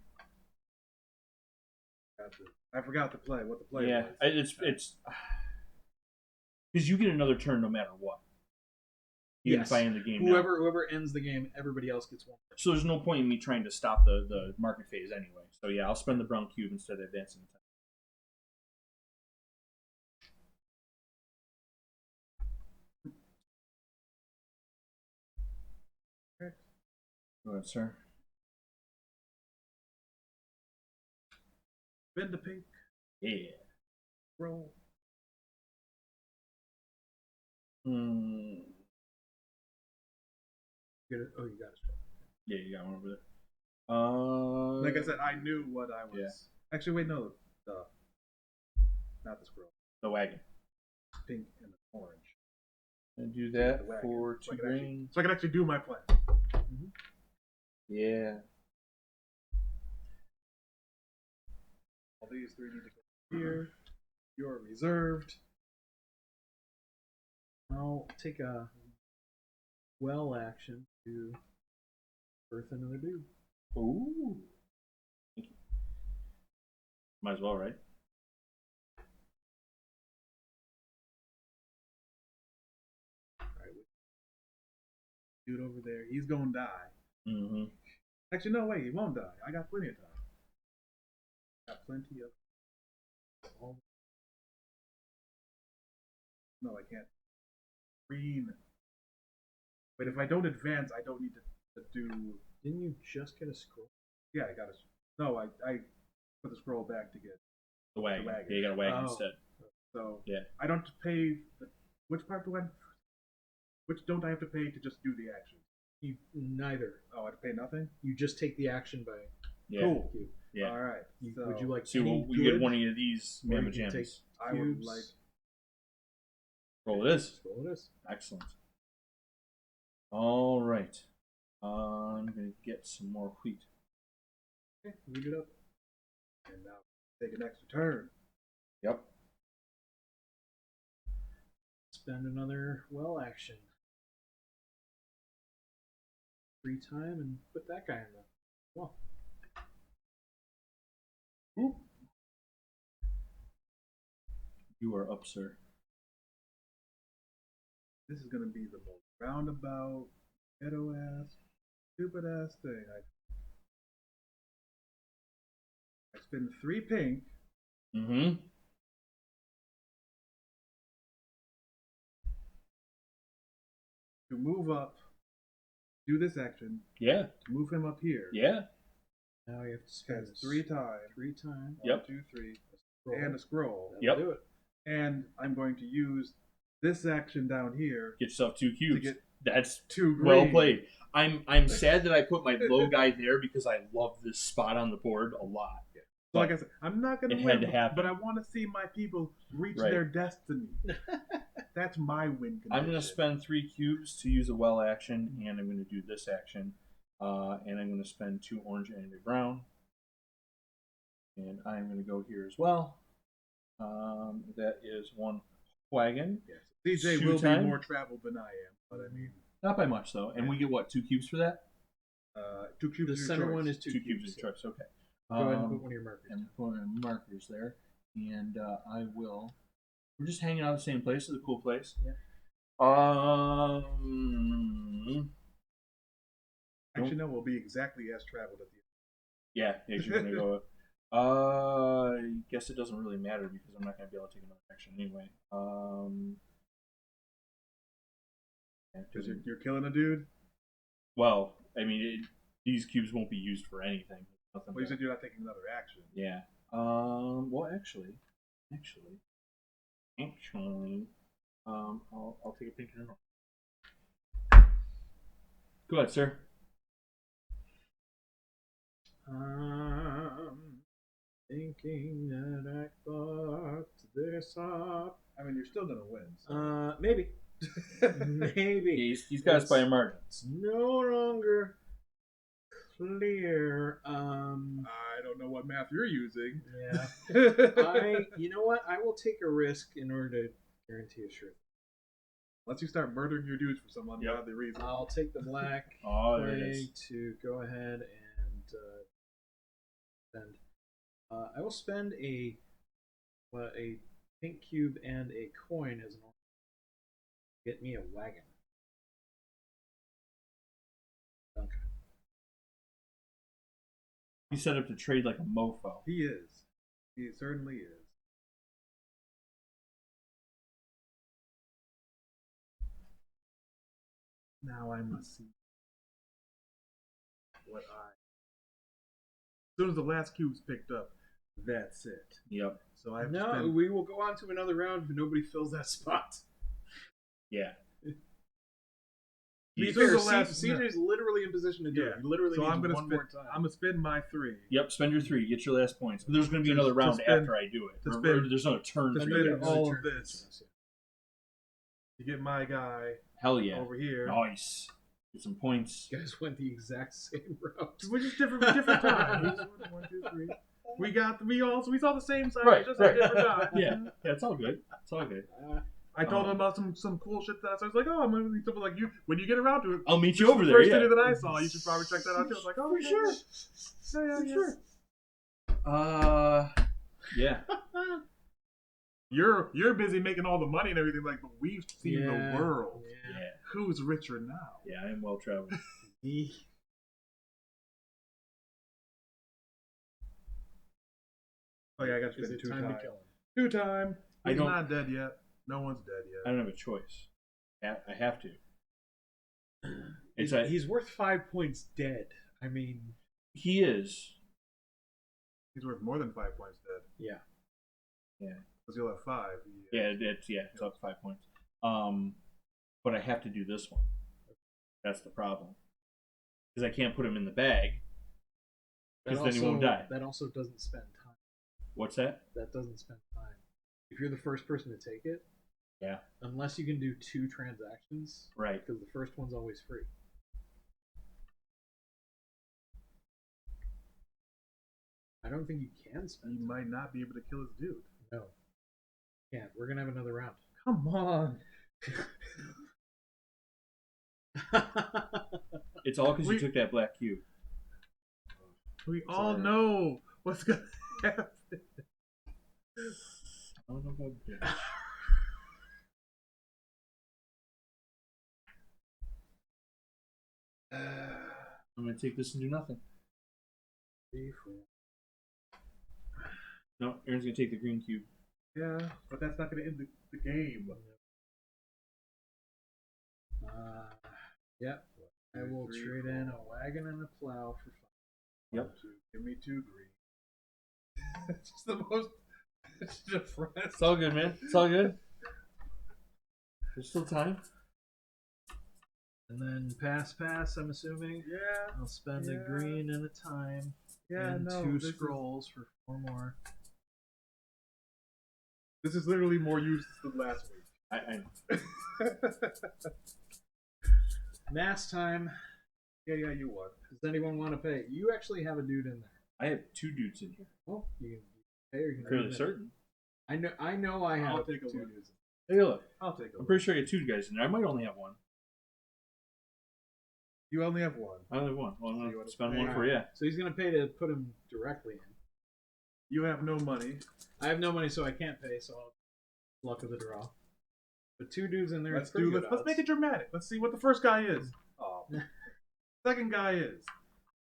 I forgot to play what the play Yeah, was. it's because you get another turn no matter what. Even Yes. if I end the game now. Whoever ends the game, everybody else gets one. So there's no point in me trying to stop the market phase anyway. So yeah, I'll spend the brown cube instead of advancing the time. Okay. Go ahead, sir. Spend the pink. Yeah. Roll. Hmm. Get it. Oh, you got it. Yeah, you got one over there. Like I said, I knew what I was. Yeah. Actually, wait, no. Not the scroll. The wagon. Pink and the orange. And do The that wagon. for So I 2 can actually- green. So I can actually do my plan. Yeah. All these 3 need to go here. You're reserved. I'll take a well action to birth another dude. Ooh. Thank you. Might as well, right? Alright. Dude over there, he's gonna die. Mm-hmm. Actually, no, wait, he won't die. I got plenty of time. Got plenty of. No, I can't. Green. But if I don't advance, I don't need to do. Didn't you just get a scroll? Yeah, I got to. No, I put the scroll back to get. The wagon. wagon. Yeah, you got a wagon Oh. instead. So Yeah. I don't have to pay. Which part do I? Which don't I have to pay to just do the action? You neither. Oh, I have to pay nothing. You just take the action by Yeah. Cool. cube. Yeah. All right. So Would you like So any you get good? one of these Or you Mamma can take- Jams. I would cubes? like. Roll it is. Scroll it is. Excellent. All right. I'm gonna get some more wheat. Okay, read it up. And now take an extra turn. Yep. Spend another well action. free time and put that guy in the well. Oop. You are up, sir. This is gonna be the most roundabout, ghetto ass, stupid ass thing. I spend 3 pink. Mm-hmm. To move up, do this action, Yeah. to move him up here. Yeah. Now you have to spend Spends 3 times. 3 times. Yep. 1, 2, 3. Scroll. And a scroll. That'll Yep. do it. And I'm going to use this action down here Get yourself 2 cubes. to get That's 2 green. well played. I'm sad that I put my low guy there because I love this spot on the board a lot. So like I said, I'm not going It to had win, to happen. but I want to see my people reach Right. their destiny. That's my win condition. I'm going to spend 3 cubes to use a well action, and I'm going to do this action. And I'm going to spend 2 orange and a brown. And I'm going to go here as well. That is 1 wagon. Yes. CJ Shoe will time? be more traveled than I am, but I mean, Not by much, though. And we get, what, 2 cubes for that? 2 cubes The is your center choice. one is 2 2 cubes is choice. Okay. Go ahead and put one of your markers. And put in markers there. And I will. We're just hanging out in the same place. It's a cool place. Yeah. Actually, no, we'll be exactly as traveled at the end. Yeah, you're gonna go. I guess it doesn't really matter because I'm not gonna be able to take another action anyway. Because you're killing a dude? Well, I mean, these cubes won't be used for anything. Nothing. Well, you said you're not taking another action. Yeah. Well, actually, I'll take a pink and a roll. Go ahead, sir. Thinking that I thought this up. I mean, you're still going to win. So. Maybe. Maybe. He's got us by a margin. It's no longer clear. I don't know what math you're using. Yeah. You know what? I will take a risk in order to guarantee a sure. Unless you start murdering your dudes for some ungodly reason. I'll take the black Oh, there it play is. to go ahead and spend. I will spend a pink cube and a coin as an order. Get me a wagon. Okay. He's set up to trade like a mofo. He is. He certainly is. Now I must see what I. As soon as the last cube's picked up, that's it. Yep. So I have to No, spend. we will go on to another round if nobody fills that spot. Yeah. To be As soon as fair, the last- CJ's literally in position to do it. He literally So needs I'm gonna one spend. more time. I'm gonna spend my 3. Yep. Spend your 3. Get your last points. But there's going to be To- another to round spend- after I do it. to Or spend- there's another turn to for spend you. Another all turn of for this. us, yeah. To get my guy Hell yeah. over here. Nice. Get some points. You guys went the exact same route. We're just different times. 1, 2, 3. We saw the same side, Right, just right. a different time. Yeah, it's all good. It's all good. I told him about some cool shit that I was like, oh, I'm gonna need something like you. When you get around to it, I'll meet you this is over the there. first Yeah. video that I saw. You should probably check that out too. I was like, oh, For okay. sure. Yeah. Yeah. You're busy making all the money and everything, like, but we've seen the world. Yeah. Yeah. Who's richer now? Yeah, I am well traveled. Oh yeah, I got to Is spend it 2 time to time. kill him? 2 time. I He's don't- not dead yet. No one's dead I yet. don't have a choice. I have to. He's worth 5 points dead. I mean, He is. He's worth more than 5 points dead. yeah. Because you'll have 5. It's up 5 points. But I have to do this one. That's the problem. Because I can't put him in the bag. Because then he won't die. That also doesn't spend time. What's that? That doesn't spend time. If you're the first person to take it, Yeah. unless you can do 2 transactions, Right. because the first one's always free. I don't think you can He spend. might not be able to kill his dude. No. Can't. We're gonna have another round. Come on. It's all because you We- took that black cube. We all alright. know what's gonna happen. I don't know about this. I'm gonna take this and do nothing. 3, 4. No, Aaron's gonna take the green cube. Yeah, but that's not gonna end the game. Yep. I will Three, trade in a wagon and a plow for 5. Yep. Give me 2 green. It's just the most depressed. It's all good, man. It's all good. There's still time. And then pass, I'm assuming. Yeah, I'll spend a Yeah. green and a time. yeah, and no. 2 this scrolls for 4 more. This is literally more useless than last week. I Mass time. Yeah, you won. Does anyone want to pay? You actually have a dude in there. I have 2 dudes in here. Well, you can pay or you can Fairly leave it. certain. I know I have I'll take a 2 look. dudes. Hey, look. I'll take a I'm look. pretty sure I got 2 guys in there. I might only have 1. You only have 1. I only have 1. Well, I'm So you gonna wanna spend pay? 1 for you. So he's gonna pay to put him directly in. You have no money. I have no money, so I can't pay. So I'll luck of the draw. But 2 dudes in there. Let's it's pretty do good this. Let's odds. make it dramatic. Let's see what the first guy is. Oh, second guy is.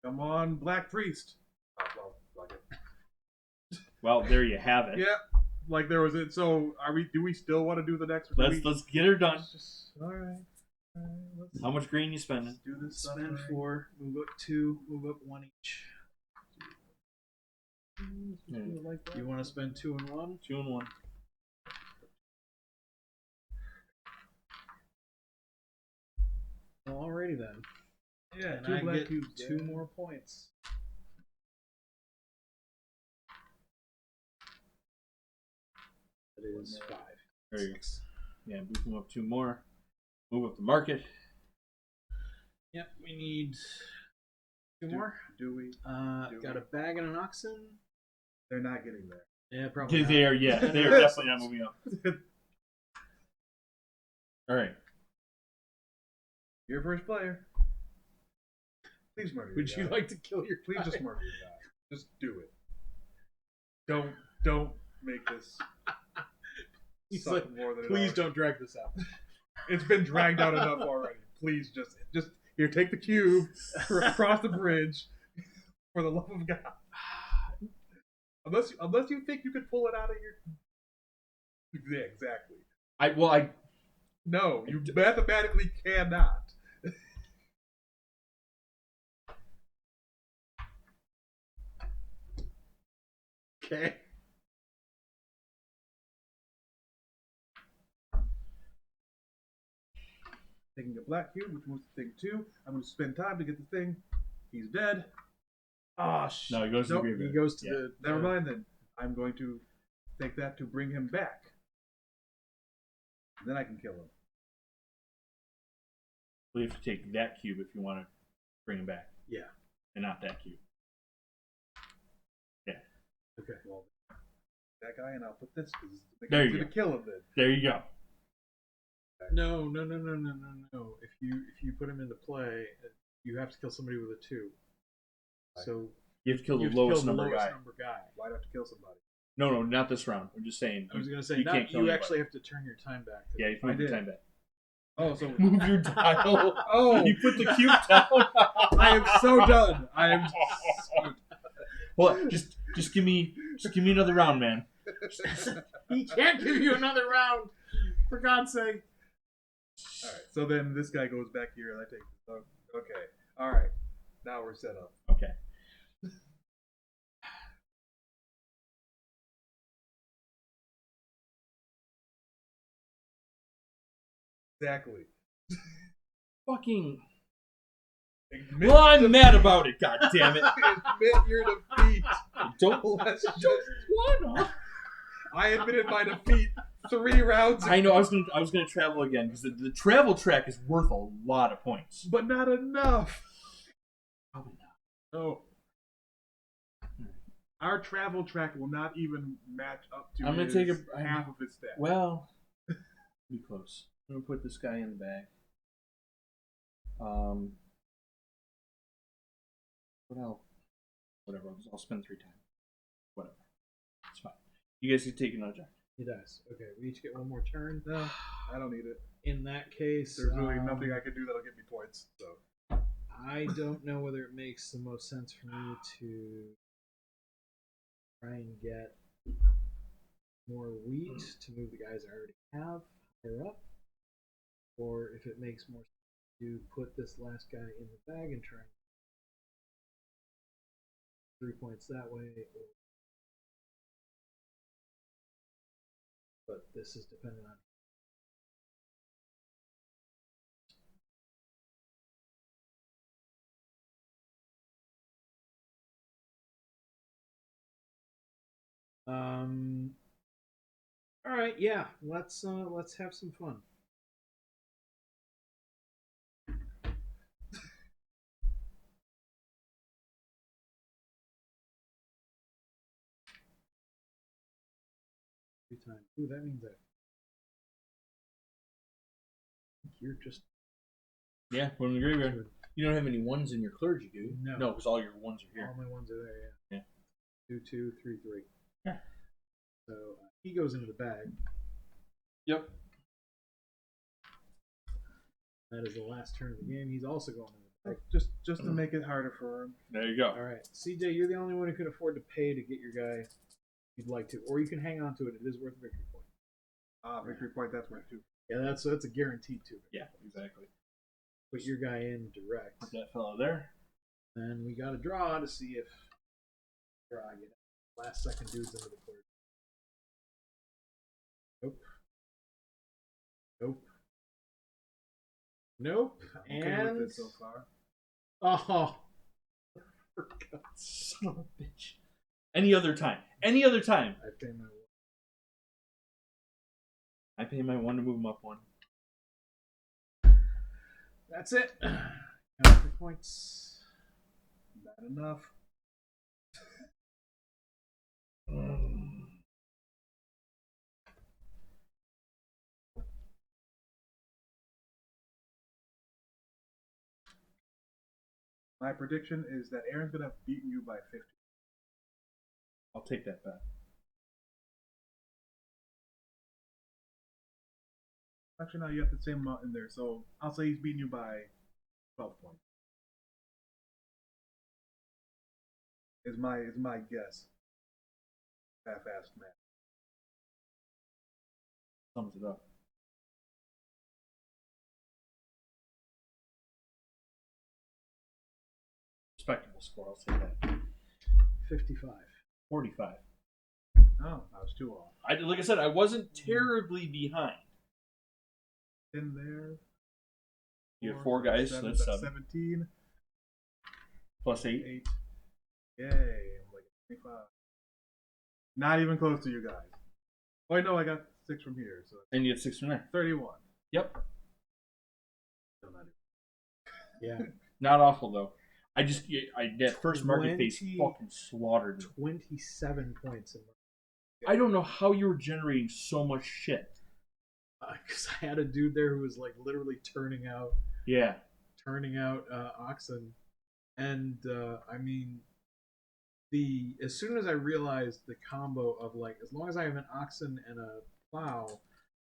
Come on, Black Priest. Oh, well, fuck it. Well, there you have it. Yeah, like there was it. So, are we? Do we still want to do the next? Let's get her done. All right. Let's How much green you spending? do this. Spend 4, move up 2, move up 1 each. Like that. You want to spend 2 and 1? 2 and 1. Alrighty then. Yeah, And 2 I black get cubes. 2 more points. That is 5. There you go. Yeah, move them up 2 more. Move up the market. Yep, we need 2 more. Do we? Do Got we? a bag and an oxen. They're not getting there. Yeah, probably. They not. are, yeah. They are definitely not moving up. All right. Your first player. Please murder. Would your you guy. like to kill your Please guy? just murder your guy. Just do it. Don't make this. He's suck like, more than it please already- don't drag this out. It's been dragged out enough already. Please just here. Take the cube across the bridge. For the love of God. Unless you think you could pull it out of your. Yeah, exactly. I No, you mathematically cannot. Okay. Taking a black cube, which moves the thing 2. I'm going to spend time to get the thing. He's dead. Ah, shit. no, he goes Nope, to the He graveyard. goes to Yeah. the. Never mind then. I'm going to take that to bring him back. Then I can kill him. Well, you have to take that cube if you want to bring him back, Yeah. and not that cube. Okay. Well, that guy, and I'll put this because it's There you going to go. kill him then. There you go. No. If you put him into play, you have to kill somebody with a 2. So You have to kill you the have to lowest kill the number lowest guy. number guy. Why'd I have to kill somebody? No, not this round. I'm just saying. I was gonna say You can't not, kill you anybody. actually have to turn your time back. Yeah, you I move the did. time back. Oh, so Move your dial. oh, You put the cube down. I am so done. I am. Well, just give me another round, man. He can't give you another round, for God's sake. All right. So then this guy goes back here, and I take. Oh, okay. All right. Now we're set up. Okay. Exactly. Fucking. Admit Well, I'm mad about it. God damn it! Admit your defeat. Don't Let's just. one. I admitted my defeat 3 rounds ago. I know. I was gonna travel again because the travel track is worth a lot of points. But not enough. Probably not. No. Our travel track will not even match up to I'm gonna his take half of his stats. Well, be close. I'm gonna put this guy in the bag. But whatever. I'll spend 3 times. Whatever. It's fine. You guys can take another turn. He does. Okay, we each get one more turn. No, I don't need it. In that case, There's really nothing I can do that'll get me points. So I don't know whether it makes the most sense for me to try and get more wheat to move the guys I already have higher up, or if it makes more sense to put this last guy in the bag and try and 3 points that way. But this is dependent on. All right, yeah. Let's have some fun. Time. Ooh, that means that you're just We're in the graveyard. You don't have any 1s in your clergy, do you? No. No, because all your 1s are here. All my 1s are there. Yeah. 2, 2, 3, 3. Yeah. So he goes into the bag. Yep. That is the last turn of the game. He's also going into the bag. just to make it harder for him. There you go. All right, CJ, you're the only one who can afford to pay to get your guy if you'd like to, or you can hang on to it. It is worth a victory point. Victory point. That's worth 2. Yeah, that's a guaranteed 2. Yeah, exactly. Put your guy in direct. Put that fellow there. Then we got to draw to see if last second dudes into the clear. Nope. Nope. Nope. I'm okay And with it so far. oh, Son of a bitch. Any other time. Any other time. I pay my I pay my 1 to move him up 1. That's it. Count for points. Not enough. My prediction is that Aaron's gonna have beaten you by 50. I'll take that bet. Actually, no, you have the same amount in there, so I'll say he's beating you by 12 points. Is my guess. Half-assed math. Sums it up. Respectable score, I'll say that. 55. 45. Oh, I was too off. Like I said, I wasn't terribly behind. In there. You have 4 guys, so that's 7. 17. Plus 8. 8. Yay. I'm like 25. Not even close to you guys. Oh, wait, no, I got 6 from here. So And you have 6 from there. 31. Yep. Still not Yeah. Not awful, though. That first market phase 20 fucking slaughtered me. 27 points in I don't know how you were generating so much shit. because I had a dude there who was like literally turning out Yeah. oxen, and I mean, as soon as I realized the combo of like, as long as I have an oxen and a plow,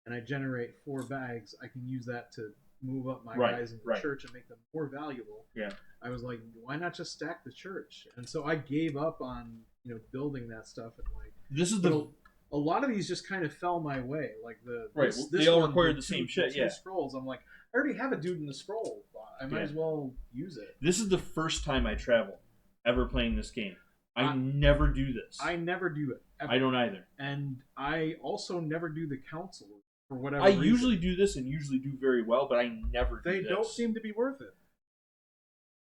and I generate 4 bags, I can use that to move up my guys in the church and make them more valuable. Yeah. I was like, why not just stack the church? And so I gave up on building that stuff, and like This is a lot of these just kind of fell my way. Like they all one, required the the same two shit. Yeah. Scrolls. I'm like, I already have a dude in the scroll. I might as well use it. This is the first time I travel ever playing this game. I never do this. I never do it. Ever. I don't either. And I also never do the council for whatever I reason. usually do this and usually do very well, but I never do They this. don't seem to be worth it.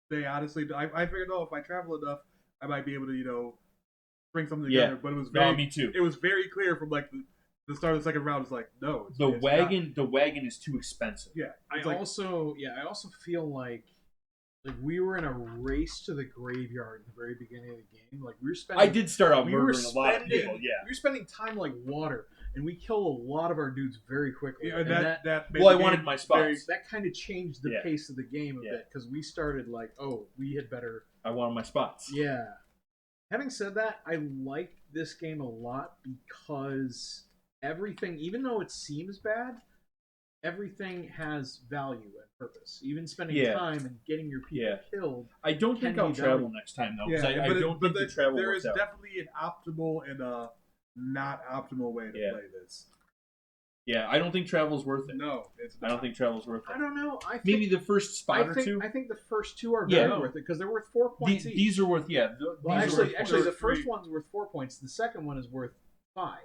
They honestly, I figured, if I travel enough, I might be able to, bring something together. But it was very, me too. It was very clear from like the start of the second round. It's like, no, The wagon is too expensive. Yeah, I also feel like we were in a race to the graveyard at the very beginning of the game. Like we were spending. I did start out we were murdering a lot of spending- people. Yeah. We were spending time like water. and we kill a lot of our dudes very quickly. Yeah, and that made Well, I the wanted game my very- spots. that kind of changed the Yeah. pace of the game a Yeah. bit because we started like, oh, we had better. I wanted my spots. Yeah. Having said that, I like this game a lot because everything, even though it seems bad, everything has value and purpose. Even spending Yeah. time and getting your people Yeah. killed. I don't think Can I'll be travel done. next time though. 'Cause Yeah, I don't think the travel there works is out. definitely an optimal and a not optimal way to Yeah. play this. Yeah, I don't think travel's worth it. No, it's not. I don't think travel's worth I it. don't know. I think, Maybe the first spot or two. I think the first two are Yeah. very worth it because they're worth 4 points each. These are worth, yeah. Well, these are worth actually, the points. first one's worth 4 points. The second one is worth 5.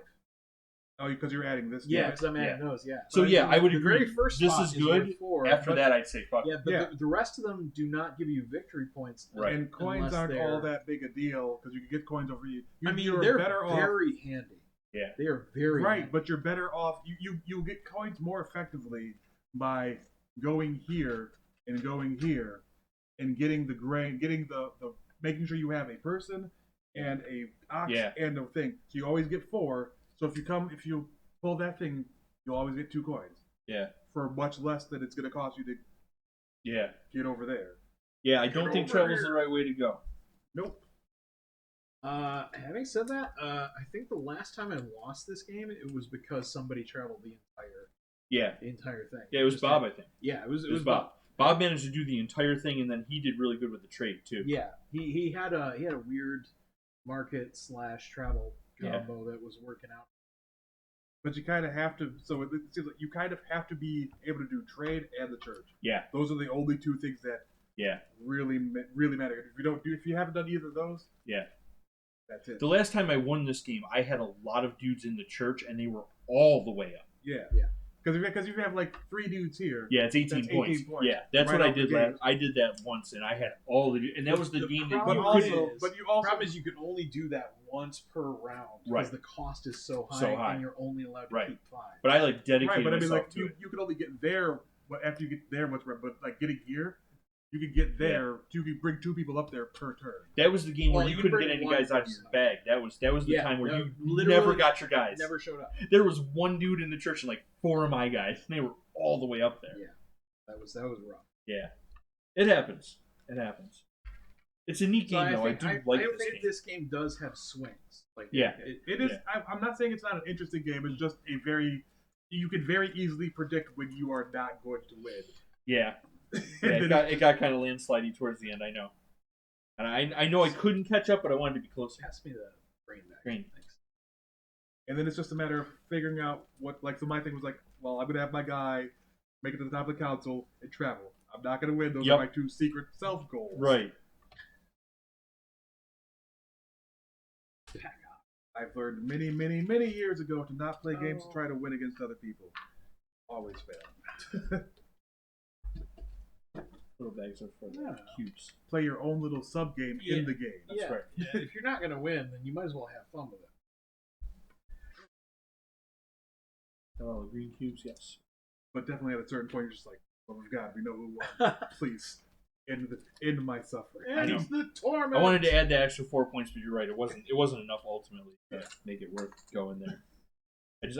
Oh, because you're adding this. Yeah, to it? because I'm adding those. Yeah. So But yeah, I would the agree. very first This spot is good. worth 4. After but, that, I'd say fuck. yeah, but Yeah. The rest of them do not give you victory points. Right. And coins Unless aren't all they're- that big a deal because you can get coins over you. I mean, you're they're better off. very handy. Yeah. They are very Right, handy. but you're better off. You get coins more effectively by going here and going here and getting the grain, getting the making sure you have a person and a ox Yeah. and a thing. So you always get 4. So if you pull that thing, you'll always get 2 coins Yeah. for much less than it's going to cost you to Yeah. get over there. Yeah, I don't think over travel's here. the right way to go. Nope. Having said that, I think the last time I lost this game, it was because somebody traveled the Yeah. entire thing. Yeah, it was Just Bob, had- I think. Yeah, it was Bob. Bob managed to do the entire thing, and then he did really good with the trade too. Yeah, he had a weird market / travel Yeah. combo that was working out. But you kind of have to. So it seems like you kind of have to be able to do trade and the church. Yeah. Those are the only 2 things that Yeah. really matter. If you haven't done either of those, Yeah. that's it. The last time I won this game, I had a lot of dudes in the church, and they were all the way up. Yeah. Yeah. Because if you have like 3 dudes here, Yeah, it's 18 That's points. 18 points. Yeah, that's Right what I off the did gate. last. I did that once, and I had all the, and that was the game that problem you but couldn't. also, is- but you The also problem is you can only do that once per round because Right. the cost is so high, So high. and you're only allowed to Right. keep 5. But I like dedicated right. But I mean, myself like to it. you could only get there after you get there much more. But like getting here, you could get there. You could bring 2 people up there per turn. That was the game Well, where you you can couldn't get bring any one guys out of person your up. bag. That was the Yeah, time where no, you literally never got your guys. Never showed up. There was one dude in the church and like 4 of my guys, and they were all the way up there. Yeah, that was rough. Yeah, it happens. It happens. It's a neat So game, though. I do like I this think game. this game does have swings. Like Yeah. It is. Yeah. I'm not saying it's not an interesting game. It's just a very. You can very easily predict when you are not going to win. Yeah, yeah. It got kind of landslidey towards the end. I know, and I know I couldn't catch up, but I wanted to be closer. Pass me the brain back. Green. Thanks. And then it's just a matter of figuring out what. Like, so my thing was like, well, I'm gonna have my guy make it to the top of the council and travel. I'm not gonna win. Those Yep. are my 2 secret self goals. Right. I've learned many, many, many years ago to not play games to Oh. try to win against other people. Always fail. Little bags are for the Yeah. cubes. Play your own little sub game Yeah. in the game. That's yeah. right. Yeah, if you're not gonna win, then you might as well have fun with it. Oh, green cubes, yes. But definitely at a certain point, you're just like, oh my god, we know who won. Please, end my suffering. I know. It's the torment. I wanted to add the extra 4 points, but you're right. It wasn't enough ultimately to make it worth going there.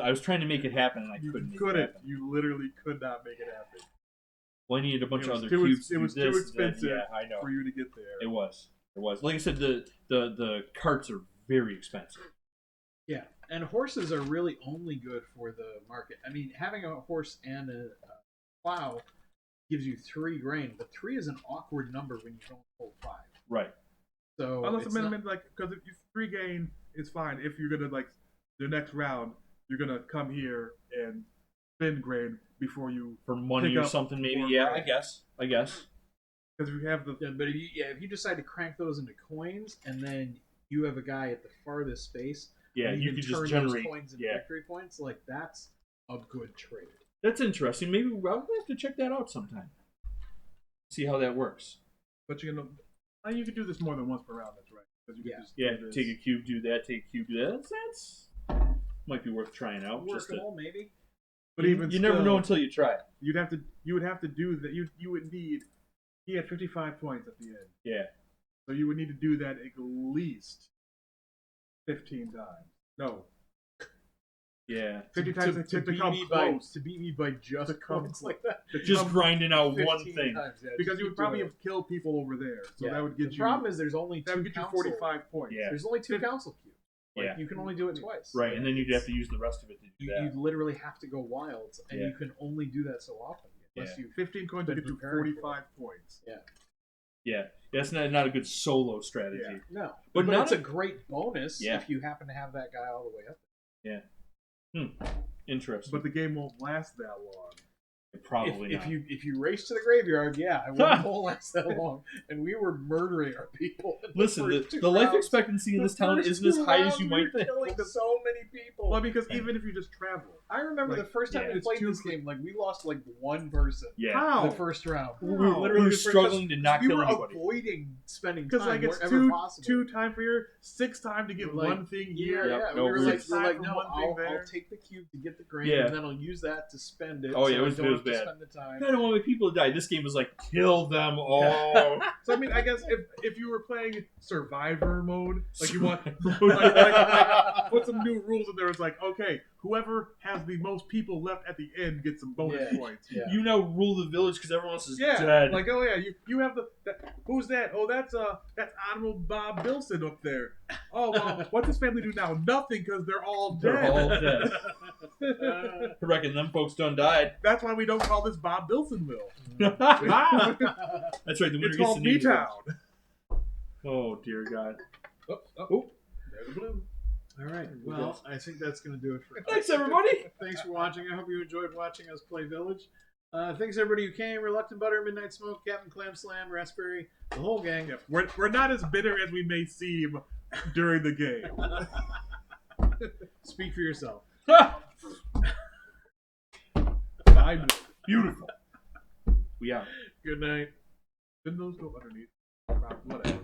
I was trying to make it happen, and I You couldn't. Make couldn't. it happen. You literally could not make it happen Well, I needed a bunch It of was other too ex- cubes. it to was do too this, then- expensive yeah, I know. for you to get there. It was. Like I said, the carts are very expensive. Yeah, and horses are really only good for the market. I mean, having a horse and a plow gives you 3 grain, but 3 is an awkward number when you don't hold 5. Right. So Unless it's the not- minimum, like, because if you 3 gain, it's fine. If you're gonna like the next round, you're gonna come here and spend grain before you. For money Pick or up something, maybe. more Yeah, grain. I guess. Because if you have the Yeah, but if you decide to crank those into coins, and then you have a guy at the farthest space, Yeah, and you can could just turn generate. those coins into Yeah, victory points. Like that's a good trade. that's interesting. Maybe I'll have to check that out sometime. See how that works. but you can. You can do this more than once per round. That's right. 'Cause you can Yeah. just Yeah, do this. take a cube, do that. Take a cube, do that. That's might be worth trying out. Just to, Workable, maybe. But you, even you never still, know until you try it. You would have to do that. You would need. He had 55 points at the end, Yeah. so you would need to do that at least 15 times. No, Yeah. 50 times to beat come me by close. to beat me by just To come points like that. Just grinding out 15 one thing. times, yeah, Because just you would keep probably doing have killed people over there, so it. that would get the you. problem is there's only that two would get you council. 45 points. Yeah. There's only two council cubes. Like, Yeah. you can only do it twice. Right, and then you'd have to use the rest of it to do You that. literally have to go wild, and Yeah. you can only do that so often. Unless Yeah. you 15 coins would Been get you preparing for 45 points. Yeah, that's not a good solo strategy. Yeah. no, But but not it's a- a great bonus Yeah. if you happen to have that guy all the way up. Interesting. But the game won't last that long. Probably if not. you race to the graveyard, yeah, it won't last that long. And we were murdering our people. in Listen, first two the life rounds. expectancy in this The town first isn't as two high as rounds, you we might were think. killing so many people. Well, because even if you just travel. I remember like, the first time yeah. we It's played too this game, like we lost like one person Yeah. How? the first round. We were literally struggling to not we kill were anybody. avoiding spending Because time like it's wherever possible. two time for here, 6 time to get Like, one thing Yeah, here. Yep, yeah. no, we were we like, were- no, one thing there. I'll take the cube to get the grain, Yeah. and then I'll use that to spend it. Oh, yeah, so it was- I don't it was have to bad. spend the time. I don't want my people to die. This game was like, kill them all. So I mean, I guess if you were playing Survivor mode, like you want put some new rules in there. It's like, okay, whoever has the most people left at the end gets some bonus Yeah. points. Yeah. You now rule the village because everyone else is Yeah, dead. like oh yeah, you have who's that? Oh, that's Admiral Bob Bilson up there. Oh well, what's his family do now? Nothing because they're all dead. They're all dead. I reckon them folks done died. That's why we don't call this Bob Bilsonville. That's right. The winner It's gets called to name B-Town. it. Oh dear God. Oh, there's the blue. All right. Well, I think that's going to do it for Thanks everybody. Thanks for watching. I hope you enjoyed watching us play Village. Thanks everybody who came. Reluctant Butter, Midnight Smoke, Captain Clam Slam, Raspberry, the whole gang. Yeah, we're not as bitter as we may seem during the game. Speak for yourself. I'm Beautiful. We out. Good night. Didn't those go underneath? Whatever.